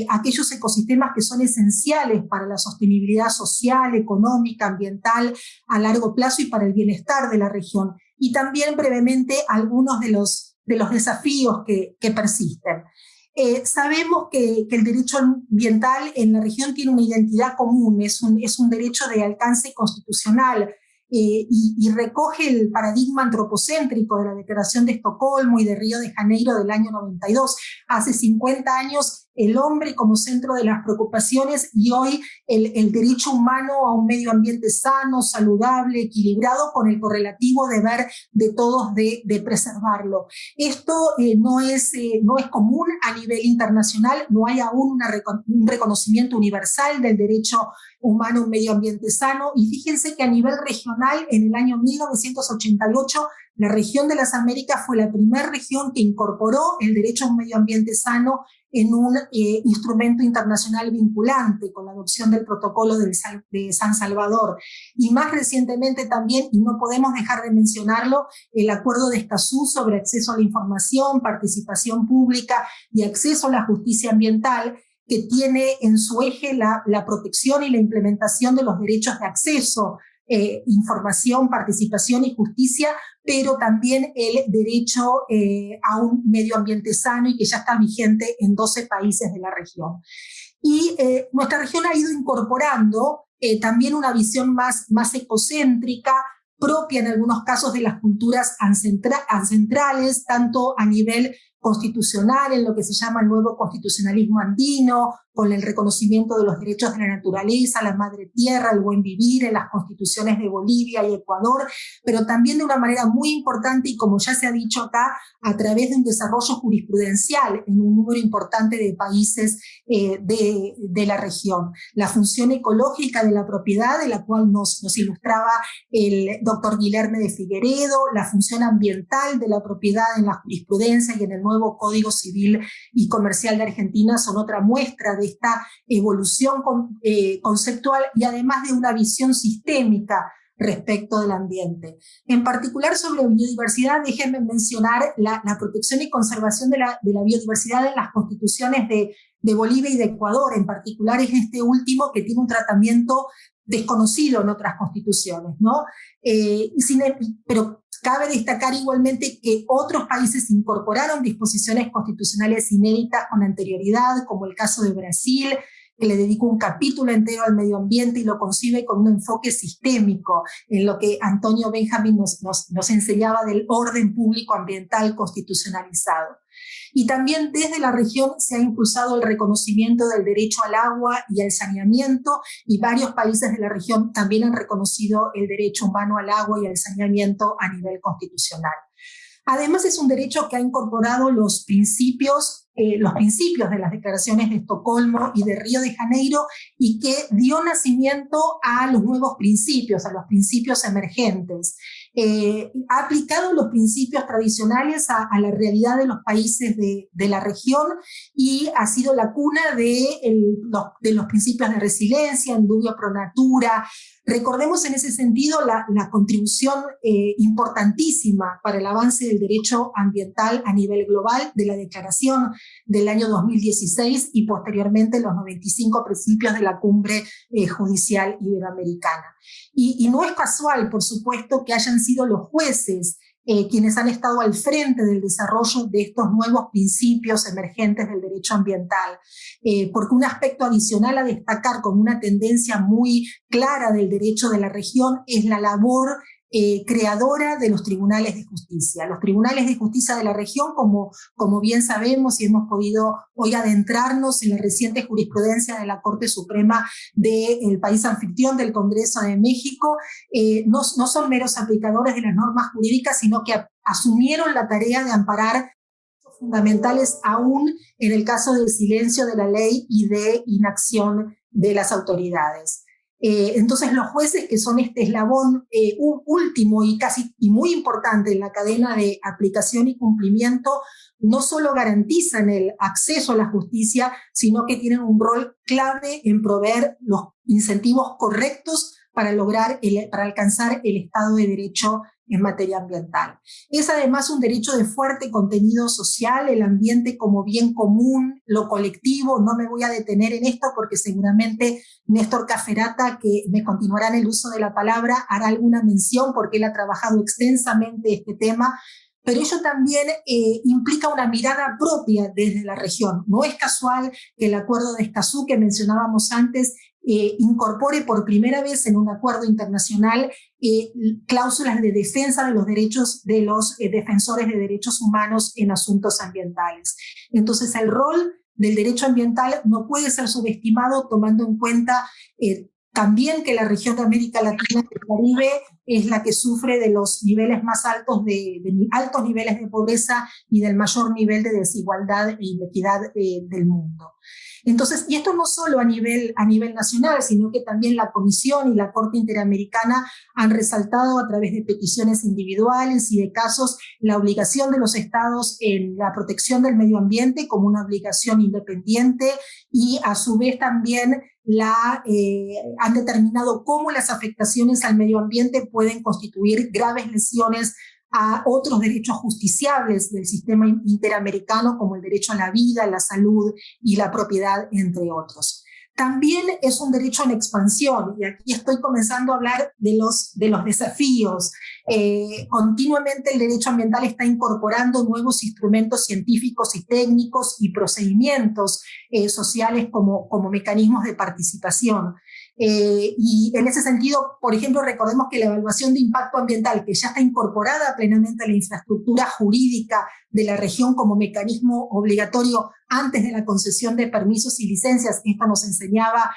aquellos ecosistemas que son esenciales para la sostenibilidad social, económica, ambiental a largo plazo y para el bienestar de la región? Y también brevemente algunos de los desafíos que persisten. Sabemos que el derecho ambiental en la región tiene una identidad común, es un derecho de alcance constitucional y recoge el paradigma antropocéntrico de la Declaración de Estocolmo y de Río de Janeiro del año 92. Hace 50 años el hombre como centro de las preocupaciones y hoy el derecho humano a un medio ambiente sano, saludable, equilibrado, con el correlativo deber de todos de preservarlo. Esto no es común a nivel internacional, no hay aún un reconocimiento universal del derecho humano a un medio ambiente sano, y fíjense que a nivel regional, en el año 1988, la región de las Américas fue la primera región que incorporó el derecho a un medio ambiente sano en un instrumento internacional vinculante con la adopción del protocolo de San Salvador. Y más recientemente también, y no podemos dejar de mencionarlo, el Acuerdo de Escazú sobre acceso a la información, participación pública y acceso a la justicia ambiental, que tiene en su eje la protección y la implementación de los derechos de acceso, información, participación y justicia, pero también el derecho a un medio ambiente sano y que ya está vigente en 12 países de la región. Y nuestra región ha ido incorporando también una visión más ecocéntrica, propia en algunos casos de las culturas ancestrales, tanto a nivel constitucional, en lo que se llama el nuevo constitucionalismo andino, con el reconocimiento de los derechos de la naturaleza, la madre tierra, el buen vivir en las constituciones de Bolivia y Ecuador, pero también de una manera muy importante y, como ya se ha dicho acá, a través de un desarrollo jurisprudencial en un número importante de países de la región. La función ecológica de la propiedad, de la cual nos ilustraba el doctor Guilherme de Figueiredo, la función ambiental de la propiedad en la jurisprudencia y en el nuevo Código Civil y Comercial de Argentina son otra muestra de esta evolución conceptual y además de una visión sistémica respecto del ambiente. En particular sobre biodiversidad, déjenme mencionar la protección y conservación de la biodiversidad en las constituciones de Bolivia y de Ecuador, en particular es este último que tiene un tratamiento desconocido en otras constituciones, ¿no? Pero cabe destacar igualmente que otros países incorporaron disposiciones constitucionales inéditas con anterioridad, como el caso de Brasil, que le dedicó un capítulo entero al medio ambiente y lo concibe con un enfoque sistémico, en lo que Antonio Benjamin nos enseñaba del orden público ambiental constitucionalizado. Y también desde la región se ha impulsado el reconocimiento del derecho al agua y al saneamiento, y varios países de la región también han reconocido el derecho humano al agua y al saneamiento a nivel constitucional. Además, es un derecho que ha incorporado los principios de las declaraciones de Estocolmo y de Río de Janeiro y que dio nacimiento a los nuevos principios, a los principios emergentes. Ha aplicado los principios tradicionales a la realidad de los países de la región y ha sido la cuna de los principios de resiliencia, indubio pro natura. Recordemos en ese sentido la contribución importantísima para el avance del derecho ambiental a nivel global de la Declaración del año 2016 y posteriormente los 95 principios de la Cumbre Judicial Iberoamericana. Y no es casual, por supuesto, que hayan sido los jueces quienes han estado al frente del desarrollo de estos nuevos principios emergentes del derecho ambiental, porque un aspecto adicional a destacar como una tendencia muy clara del derecho de la región es la labor creadora de los tribunales de justicia. Los tribunales de justicia de la región, como bien sabemos y hemos podido hoy adentrarnos en la reciente jurisprudencia de la Corte Suprema del país anfitrión del Congreso de México, no son meros aplicadores de las normas jurídicas, sino que asumieron la tarea de amparar fundamentales aún en el caso del silencio de la ley y de inacción de las autoridades. Entonces los jueces, que son este eslabón último y muy importante en la cadena de aplicación y cumplimiento, no solo garantizan el acceso a la justicia, sino que tienen un rol clave en proveer los incentivos correctos para alcanzar el Estado de Derecho en materia ambiental. Es además un derecho de fuerte contenido social, el ambiente como bien común, lo colectivo. No me voy a detener en esto porque seguramente Néstor Caferata, que me continuará en el uso de la palabra, hará alguna mención porque él ha trabajado extensamente este tema, pero ello también implica una mirada propia desde la región. No es casual que el Acuerdo de Escazú que mencionábamos antes incorpore por primera vez en un acuerdo internacional cláusulas de defensa de los derechos de los defensores de derechos humanos en asuntos ambientales. Entonces, el rol del derecho ambiental no puede ser subestimado, tomando en cuenta también que la región de América Latina y el Caribe es la que sufre de los niveles más altos de altos niveles de pobreza y del mayor nivel de desigualdad e inequidad del mundo. Entonces, y esto no solo a nivel nacional, sino que también la Comisión y la Corte Interamericana han resaltado a través de peticiones individuales y de casos la obligación de los estados en la protección del medio ambiente como una obligación independiente, y a su vez también han determinado cómo las afectaciones al medio ambiente pueden constituir graves lesiones a otros derechos justiciables del sistema interamericano, como el derecho a la vida, la salud y la propiedad, entre otros. también es un derecho en expansión, y aquí estoy comenzando a hablar de los desafíos. Continuamente el derecho ambiental está incorporando nuevos instrumentos científicos y técnicos y procedimientos sociales como mecanismos de participación. Y en ese sentido, por ejemplo, recordemos que la evaluación de impacto ambiental, que ya está incorporada plenamente a la infraestructura jurídica de la región como mecanismo obligatorio antes de la concesión de permisos y licencias, esto nos enseñaba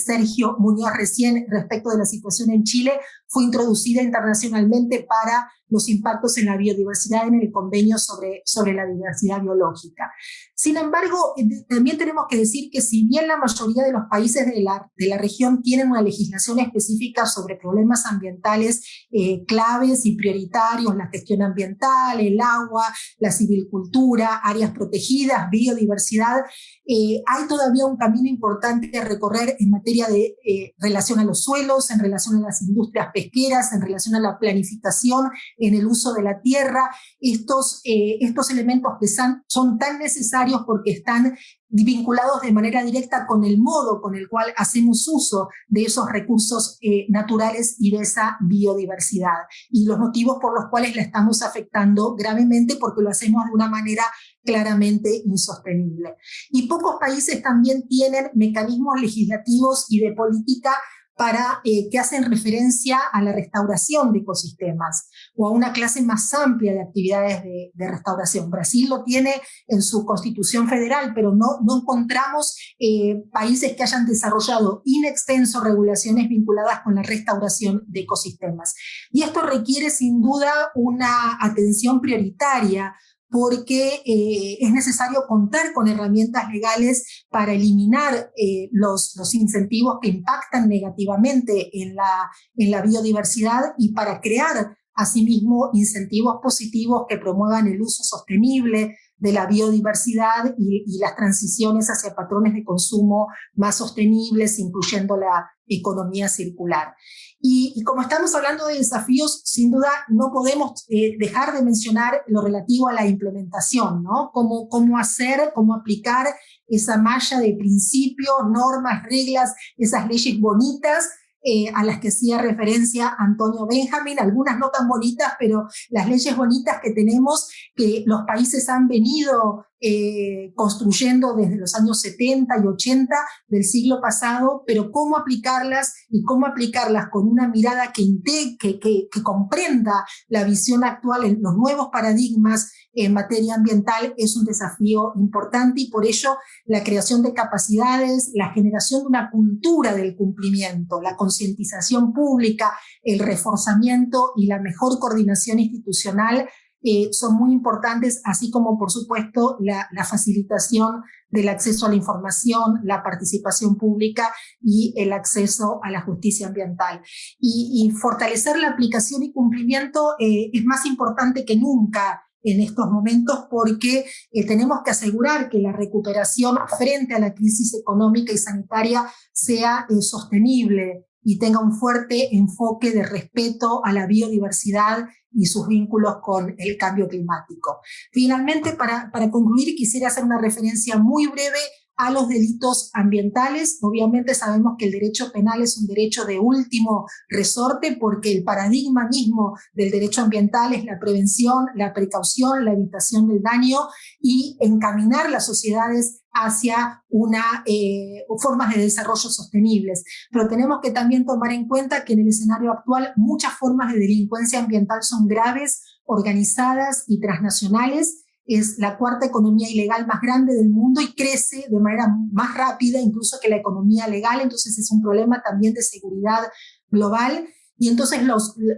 Sergio Muñoz recién respecto de la situación en Chile, fue introducida internacionalmente para los impactos en la biodiversidad en el convenio sobre la diversidad biológica. Sin embargo, también tenemos que decir que si bien la mayoría de los países de la región tienen una legislación específica sobre problemas ambientales claves y prioritarios, la gestión ambiental, el agua, la silvicultura, áreas protegidas, biodiversidad, hay todavía un camino importante a recorrer en materia de relación a los suelos, en relación a las industrias pesqueras, en relación a la planificación, en el uso de la tierra. Estos elementos que son tan necesarios porque están vinculados de manera directa con el modo con el cual hacemos uso de esos recursos naturales y de esa biodiversidad, y los motivos por los cuales la estamos afectando gravemente, porque lo hacemos de una manera claramente insostenible. Y pocos países también tienen mecanismos legislativos y de política que hacen referencia a la restauración de ecosistemas o a una clase más amplia de actividades de restauración. Brasil lo tiene en su Constitución Federal, pero no encontramos países que hayan desarrollado in extenso regulaciones vinculadas con la restauración de ecosistemas. Y esto requiere sin duda una atención prioritaria, porque es necesario contar con herramientas legales para eliminar los incentivos que impactan negativamente en la biodiversidad, y para crear asimismo incentivos positivos que promuevan el uso sostenible de la biodiversidad y las transiciones hacia patrones de consumo más sostenibles, incluyendo la economía circular. Y como estamos hablando de desafíos, sin duda no podemos dejar de mencionar lo relativo a la implementación, ¿no? Cómo aplicar esa malla de principios, normas, reglas, esas leyes bonitas a las que hacía referencia Antonio Benjamin, algunas no tan bonitas, pero las leyes bonitas que tenemos, que los países han venido construyendo desde los años 70 y 80 del siglo pasado, pero cómo aplicarlas con una mirada que comprenda la visión actual en los nuevos paradigmas en materia ambiental es un desafío importante, y por ello la creación de capacidades, la generación de una cultura del cumplimiento, la concientización pública, el reforzamiento y la mejor coordinación institucional son muy importantes, así como, por supuesto, la facilitación del acceso a la información, la participación pública y el acceso a la justicia ambiental. Y fortalecer la aplicación y cumplimiento es más importante que nunca en estos momentos, porque tenemos que asegurar que la recuperación frente a la crisis económica y sanitaria sea sostenible y tenga un fuerte enfoque de respeto a la biodiversidad y sus vínculos con el cambio climático. Finalmente, para concluir, quisiera hacer una referencia muy breve a los delitos ambientales. Obviamente sabemos que el derecho penal es un derecho de último resorte, porque el paradigma mismo del derecho ambiental es la prevención, la precaución, la evitación del daño y encaminar las sociedades hacia formas de desarrollo sostenibles. Pero tenemos que también tomar en cuenta que en el escenario actual muchas formas de delincuencia ambiental son graves, organizadas y transnacionales. Es la cuarta economía ilegal más grande del mundo y crece de manera más rápida incluso que la economía legal, entonces es un problema también de seguridad global. Y entonces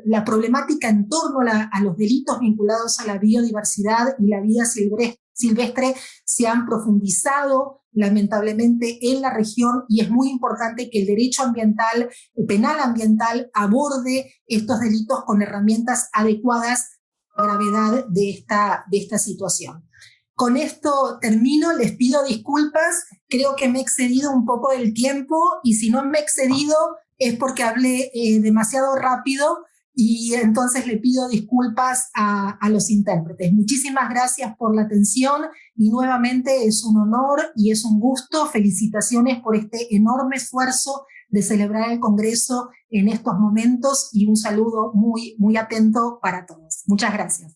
la problemática en torno a los delitos vinculados a la biodiversidad y la vida silvestre se han profundizado lamentablemente en la región, y es muy importante que el derecho ambiental, el penal ambiental, aborde estos delitos con herramientas adecuadas a la gravedad de esta situación. Con esto termino, les pido disculpas, creo que me he excedido un poco del tiempo, y si no me he excedido es porque hablé demasiado rápido, y entonces le pido disculpas a los intérpretes. Muchísimas gracias por la atención y nuevamente es un honor y es un gusto. Felicitaciones por este enorme esfuerzo de celebrar el Congreso en estos momentos y un saludo muy, muy atento para todos. Muchas gracias.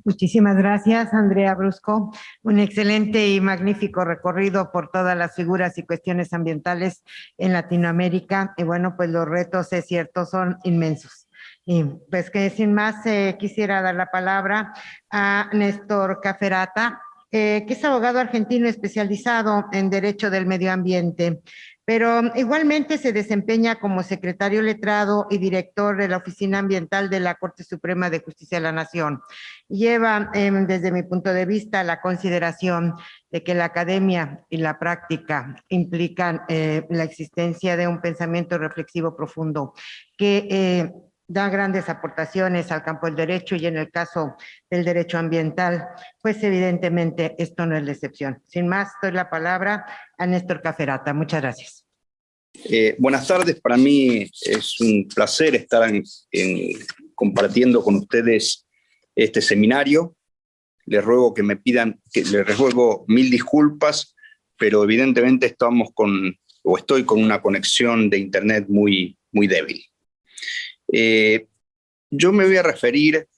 Muchísimas gracias, Andrea Brusco. Un excelente y magnífico recorrido por todas las figuras y cuestiones ambientales en Latinoamérica. Y bueno, pues los retos, es cierto, son inmensos. Y pues que sin más quisiera dar la palabra a Néstor Caferata, que es abogado argentino especializado en Derecho del Medio Ambiente, pero igualmente se desempeña como secretario letrado y director de la Oficina Ambiental de la Corte Suprema de Justicia de la Nación. Lleva, desde mi punto de vista, la consideración de que la academia y la práctica implican la existencia de un pensamiento reflexivo profundo que da grandes aportaciones al campo del derecho y en el caso del derecho ambiental, pues evidentemente esto no es la excepción. Sin más, doy la palabra a Néstor Caferata. Muchas gracias. Buenas tardes, para mí es un placer estar compartiendo con ustedes este seminario. Les ruego que me pidan, les ruego mil disculpas, pero evidentemente estoy con una conexión de internet muy, muy débil. Yo me voy a referir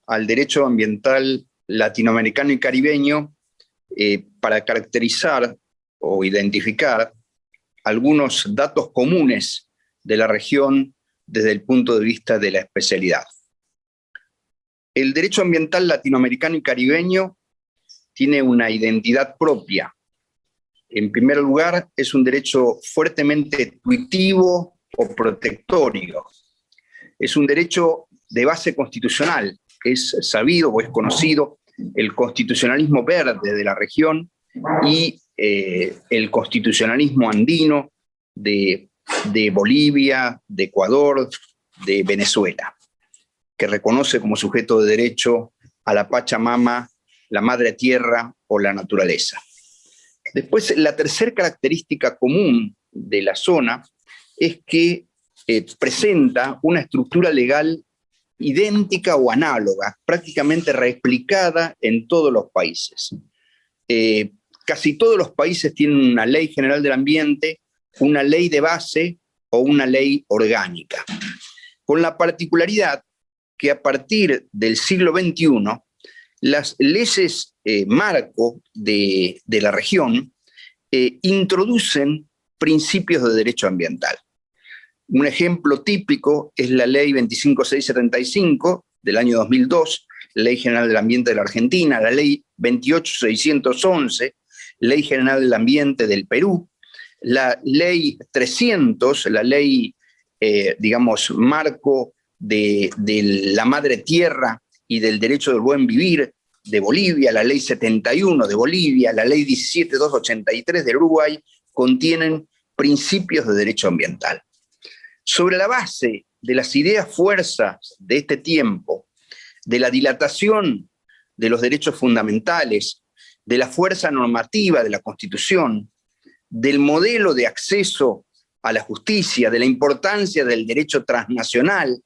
al derecho ambiental latinoamericano y caribeño para caracterizar o identificar algunos datos comunes de la región desde el punto de vista de la especialidad. El derecho ambiental latinoamericano y caribeño tiene una identidad propia. En primer lugar, es un derecho fuertemente tuitivo o protectorio. Es un derecho de base constitucional. Es sabido o es conocido el constitucionalismo verde de la región y el constitucionalismo andino de Bolivia, de Ecuador, de Venezuela, que reconoce como sujeto de derecho a la Pachamama, la madre tierra o la naturaleza. Después, la tercera característica común de la zona es que presenta una estructura legal idéntica o análoga, prácticamente replicada en todos los países. Casi todos los países tienen una ley general del ambiente, una ley de base o una ley orgánica, con la particularidad que a partir del siglo XXI, las leyes marco de la región introducen principios de derecho ambiental. Un ejemplo típico es la ley 25675 del año 2002, Ley General del Ambiente de la Argentina, la ley 28611, Ley General del Ambiente del Perú, la ley 300, la ley, marco de la madre tierra y del derecho del buen vivir de Bolivia, la ley 71 de Bolivia, la ley 17283 de Uruguay, contienen principios de derecho ambiental. Sobre la base de las ideas fuerzas de este tiempo, de la dilatación de los derechos fundamentales, de la fuerza normativa de la Constitución, del modelo de acceso a la justicia, de la importancia del derecho transnacional,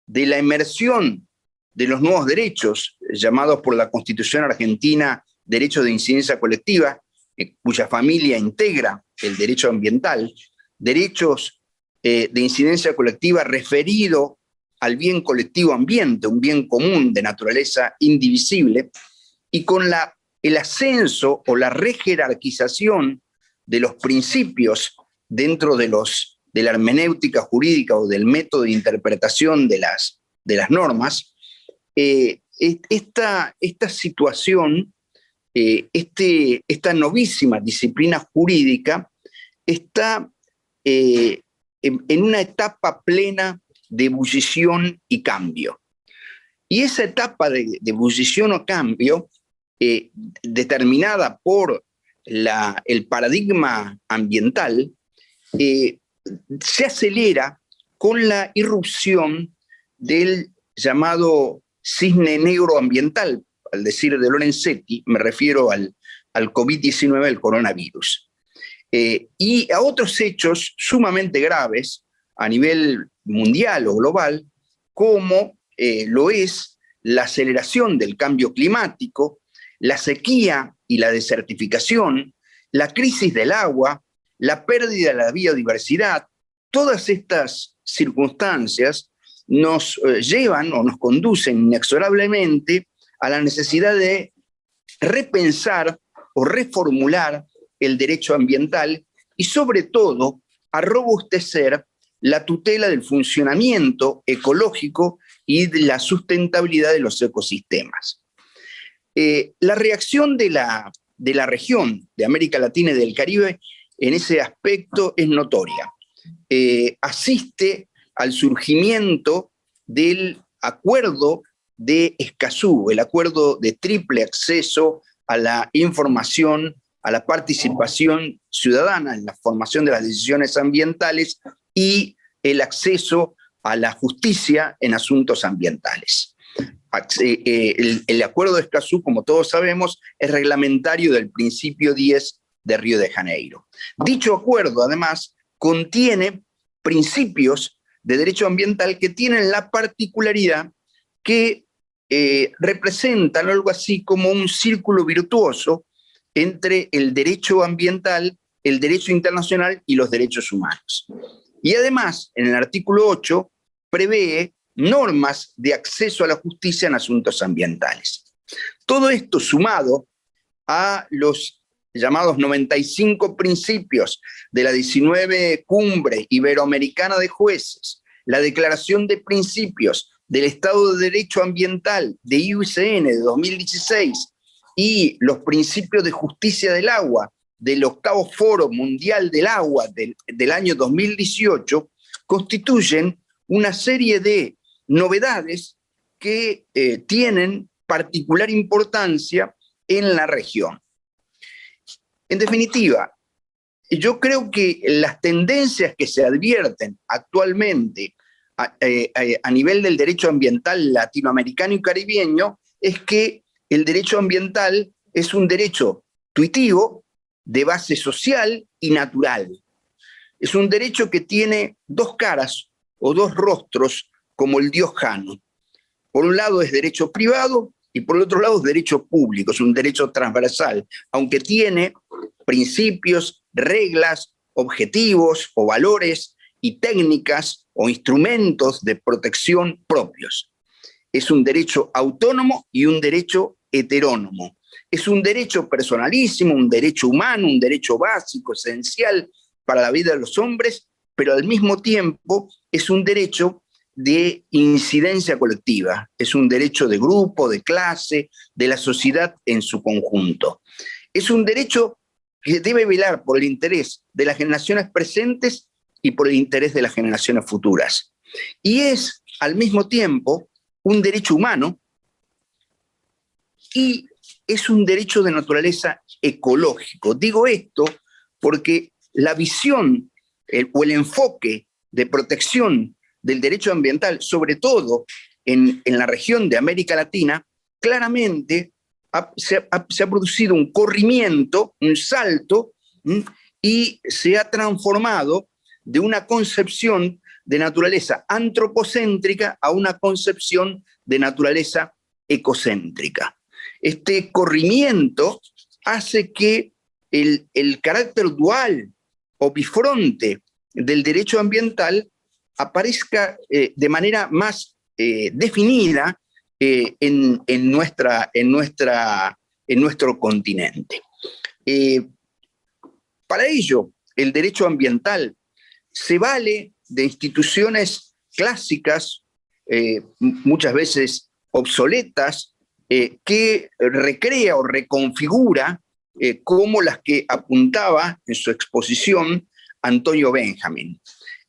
de la emersión de los nuevos derechos llamados por la Constitución argentina derechos de incidencia colectiva, cuya familia integra el derecho ambiental, derechos de incidencia colectiva referido al bien colectivo ambiente, un bien común de naturaleza indivisible, y con el ascenso o la rejerarquización de los principios dentro de la hermenéutica jurídica o del método de interpretación de las normas, esta situación, esta novísima disciplina jurídica está en una etapa plena de ebullición y cambio. Y esa etapa de ebullición o cambio, determinada por el paradigma ambiental, se acelera con la irrupción del llamado cisne negro ambiental. Al decir de Lorenzetti, me refiero al COVID-19, el coronavirus. y a otros hechos sumamente graves a nivel mundial o global, como lo es la aceleración del cambio climático, la sequía y la desertificación, la crisis del agua, la pérdida de la biodiversidad. Todas estas circunstancias nos llevan o nos conducen inexorablemente a la necesidad de repensar o reformular el derecho ambiental y sobre todo a robustecer la tutela del funcionamiento ecológico y de la sustentabilidad de los ecosistemas. La reacción de la región de América Latina y del Caribe en ese aspecto es notoria. Asiste al surgimiento del acuerdo de Escazú, el acuerdo de triple acceso a la información, a la participación ciudadana en la formación de las decisiones ambientales y el acceso a la justicia en asuntos ambientales. El acuerdo de Escazú, como todos sabemos, es reglamentario del principio 10 de Río de Janeiro. Dicho acuerdo, además, contiene principios de derecho ambiental que tienen la particularidad que representan algo así como un círculo virtuoso entre el derecho ambiental, el derecho internacional y los derechos humanos. Y además, en el artículo 8, prevé normas de acceso a la justicia en asuntos ambientales. Todo esto sumado a los llamados 95 principios de la 19 Cumbre Iberoamericana de Jueces, la Declaración de Principios del Estado de Derecho Ambiental de IUCN de 2016 y los principios de justicia del agua del 8º Foro Mundial del Agua del año 2018, constituyen una serie de novedades que tienen particular importancia en la región. En definitiva, yo creo que las tendencias que se advierten actualmente a nivel del derecho ambiental latinoamericano y caribeño es que el derecho ambiental es un derecho tuitivo, de base social y natural. Es un derecho que tiene dos caras o dos rostros, como el dios Jano. Por un lado es derecho privado y por el otro lado es derecho público, es un derecho transversal, aunque tiene principios, reglas, objetivos o valores y técnicas o instrumentos de protección propios. Es un derecho autónomo y un derecho heterónomo. Es un derecho personalísimo, un derecho humano, un derecho básico, esencial para la vida de los hombres, pero al mismo tiempo es un derecho de incidencia colectiva, es un derecho de grupo, de clase, de la sociedad en su conjunto. Es un derecho que debe velar por el interés de las generaciones presentes y por el interés de las generaciones futuras. Y es, al mismo tiempo, un derecho humano y es un derecho de naturaleza ecológico. Digo esto porque la visión o el enfoque de protección del derecho ambiental, sobre todo en la región de América Latina, claramente se ha producido un corrimiento, un salto, y se ha transformado de una concepción de naturaleza antropocéntrica a una concepción de naturaleza ecocéntrica. Este corrimiento hace que el carácter dual o bifronte del derecho ambiental aparezca de manera más definida en nuestro continente. Para ello, el derecho ambiental se vale de instituciones clásicas, muchas veces obsoletas, que recrea o reconfigura como las que apuntaba en su exposición Antonio Benjamin.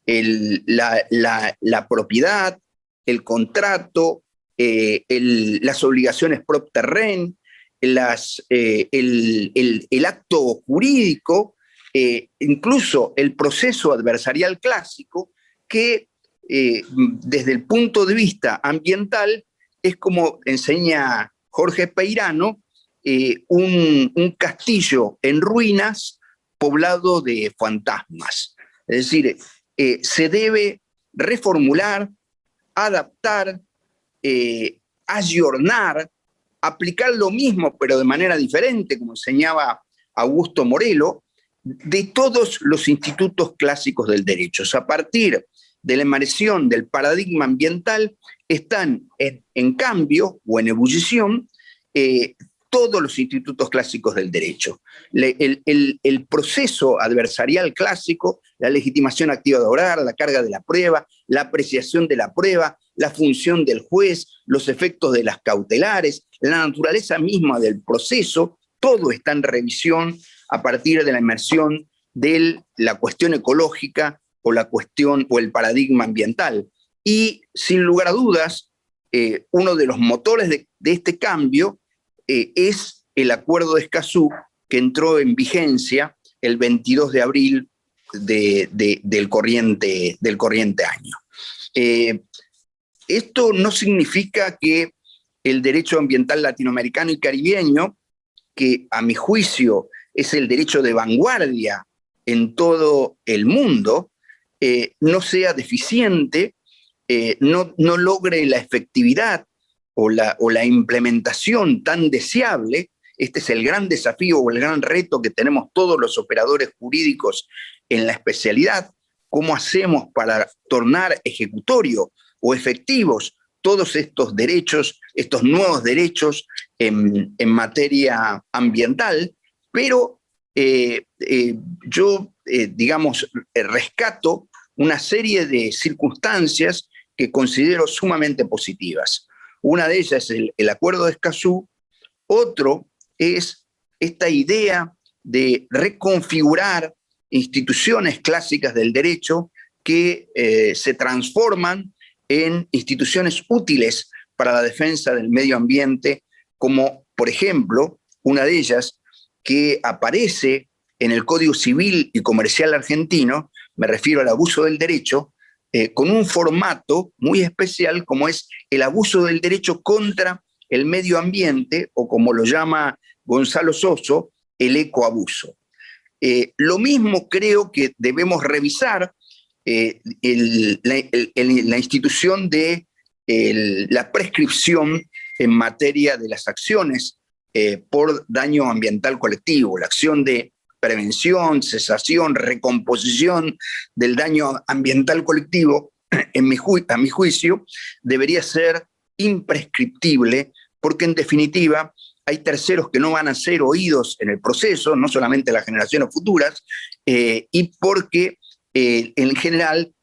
La propiedad, el contrato, las obligaciones prop terreno, el acto jurídico, incluso el proceso adversarial clásico, que desde el punto de vista ambiental es, como enseña Jorge Peirano, un castillo en ruinas poblado de fantasmas. Es decir, se debe reformular, adaptar, ayornar, aplicar lo mismo pero de manera diferente, como enseñaba Augusto Morelo, de todos los institutos clásicos del derecho. O sea, a partir de la emanación del paradigma ambiental están en cambio o en ebullición todos los institutos clásicos del derecho. El proceso adversarial clásico, la legitimación activa de orar, la carga de la prueba, la apreciación de la prueba, la función del juez, los efectos de las cautelares, la naturaleza misma del proceso, todo está en revisión a partir de la inmersión de la cuestión ecológica o la cuestión o el paradigma ambiental. Y sin lugar a dudas, uno de los motores de este cambio es el Acuerdo de Escazú, que entró en vigencia el 22 de abril del corriente año. Esto no significa que el derecho ambiental latinoamericano y caribeño, que a mi juicio es el derecho de vanguardia en todo el mundo, no sea deficiente, no logre la efectividad o la implementación tan deseable. Este es el gran desafío o el gran reto que tenemos todos los operadores jurídicos en la especialidad. ¿Cómo hacemos para tornar ejecutorio o efectivos todos estos derechos, estos nuevos derechos en materia ambiental? Pero yo, digamos, rescato una serie de circunstancias que considero sumamente positivas. Una de ellas es el Acuerdo de Escazú. Otro es esta idea de reconfigurar instituciones clásicas del derecho que se transforman en instituciones útiles para la defensa del medio ambiente, como por ejemplo una de ellas que aparece en el Código Civil y Comercial argentino, me refiero al abuso del derecho, con un formato muy especial como es el abuso del derecho contra el medio ambiente, o como lo llama Gonzalo Soso, el ecoabuso. Lo mismo creo que debemos revisar la institución de la prescripción en materia de las acciones por daño ambiental colectivo, la acción de prevención, cesación, recomposición del daño ambiental colectivo, a mi juicio, debería ser imprescriptible, porque en definitiva hay terceros que no van a ser oídos en el proceso, no solamente las generaciones futuras, y porque en general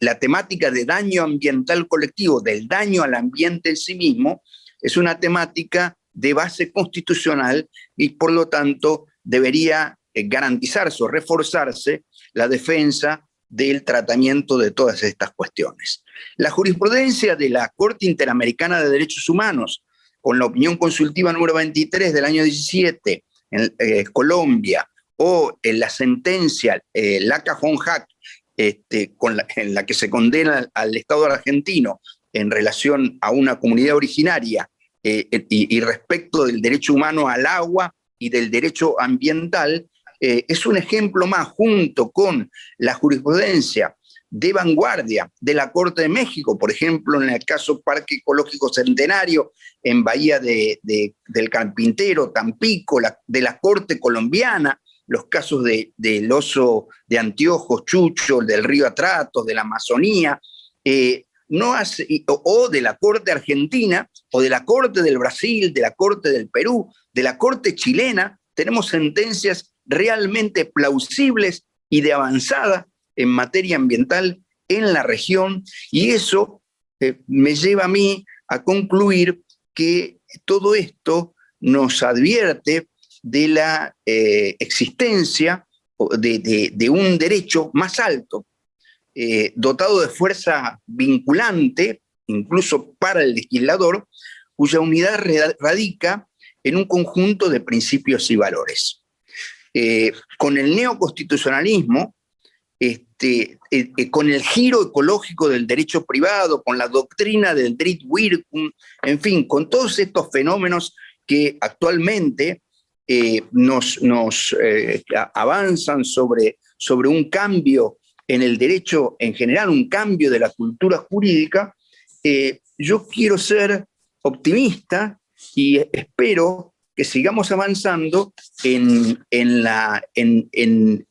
la temática de daño ambiental colectivo, del daño al ambiente en sí mismo, es una temática de base constitucional y por lo tanto debería garantizarse o reforzarse la defensa del tratamiento de todas estas cuestiones. La jurisprudencia de la Corte Interamericana de Derechos Humanos, con la opinión consultiva número 23 del año 17 en Colombia, o en la sentencia Laca-Honjac, en la que se condena al Estado argentino en relación a una comunidad originaria y respecto del derecho humano al agua y del derecho ambiental, es un ejemplo más, junto con la jurisprudencia de vanguardia de la Corte de México, por ejemplo, en el caso Parque Ecológico Centenario, en Bahía del Carpintero, Tampico, de la Corte colombiana, los casos del oso de anteojos, Chucho, del río Atratos, de la Amazonía, o de la Corte argentina, o de la Corte del Brasil, de la Corte del Perú, de la Corte chilena. Tenemos sentencias realmente plausibles y de avanzada en materia ambiental en la región, y eso me lleva a mí a concluir que todo esto nos advierte de la existencia de un derecho más alto, dotado de fuerza vinculante, incluso para el legislador, cuya unidad radica en un conjunto de principios y valores. Con el neoconstitucionalismo, con el giro ecológico del derecho privado, con la doctrina del Dritt Wirkung, en fin, con todos estos fenómenos que actualmente avanzan sobre un cambio en el derecho en general, un cambio de la cultura jurídica, yo quiero ser optimista y espero que sigamos avanzando en el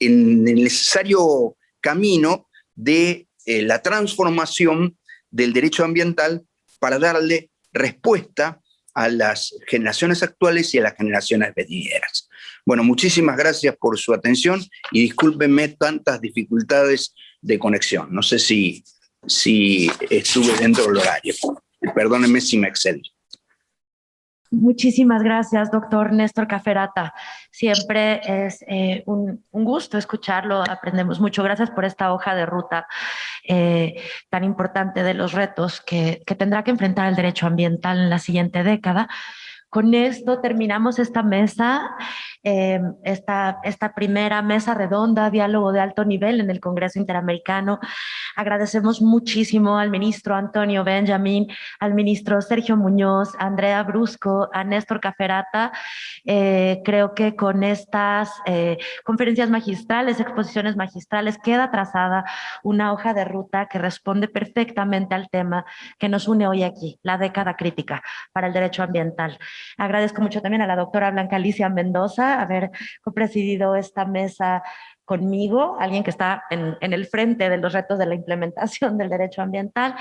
necesario camino de la transformación del derecho ambiental para darle respuesta a las generaciones actuales y a las generaciones venideras. Bueno, muchísimas gracias por su atención y discúlpenme tantas dificultades de conexión. No sé si estuve dentro del horario. Perdónenme si me excedí. Muchísimas gracias, doctor Néstor Cafferata. Siempre es un gusto escucharlo, aprendemos mucho. Gracias por esta hoja de ruta tan importante de los retos que tendrá que enfrentar el derecho ambiental en la siguiente década. Con esto terminamos esta mesa, esta primera mesa redonda, diálogo de alto nivel en el Congreso Interamericano. Agradecemos muchísimo al ministro Antonio Benjamín, al ministro Sergio Muñoz, a Andrea Brusco, a Néstor Cafferata. Creo que con estas conferencias magistrales, exposiciones magistrales, queda trazada una hoja de ruta que responde perfectamente al tema que nos une hoy aquí, la década crítica para el derecho ambiental. Agradezco mucho también a la doctora Blanca Alicia Mendoza haber copresidido esta mesa conmigo, alguien que está en el frente de los retos de la implementación del derecho ambiental.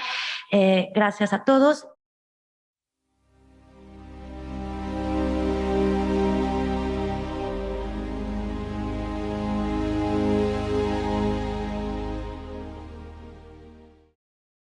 Gracias a todos.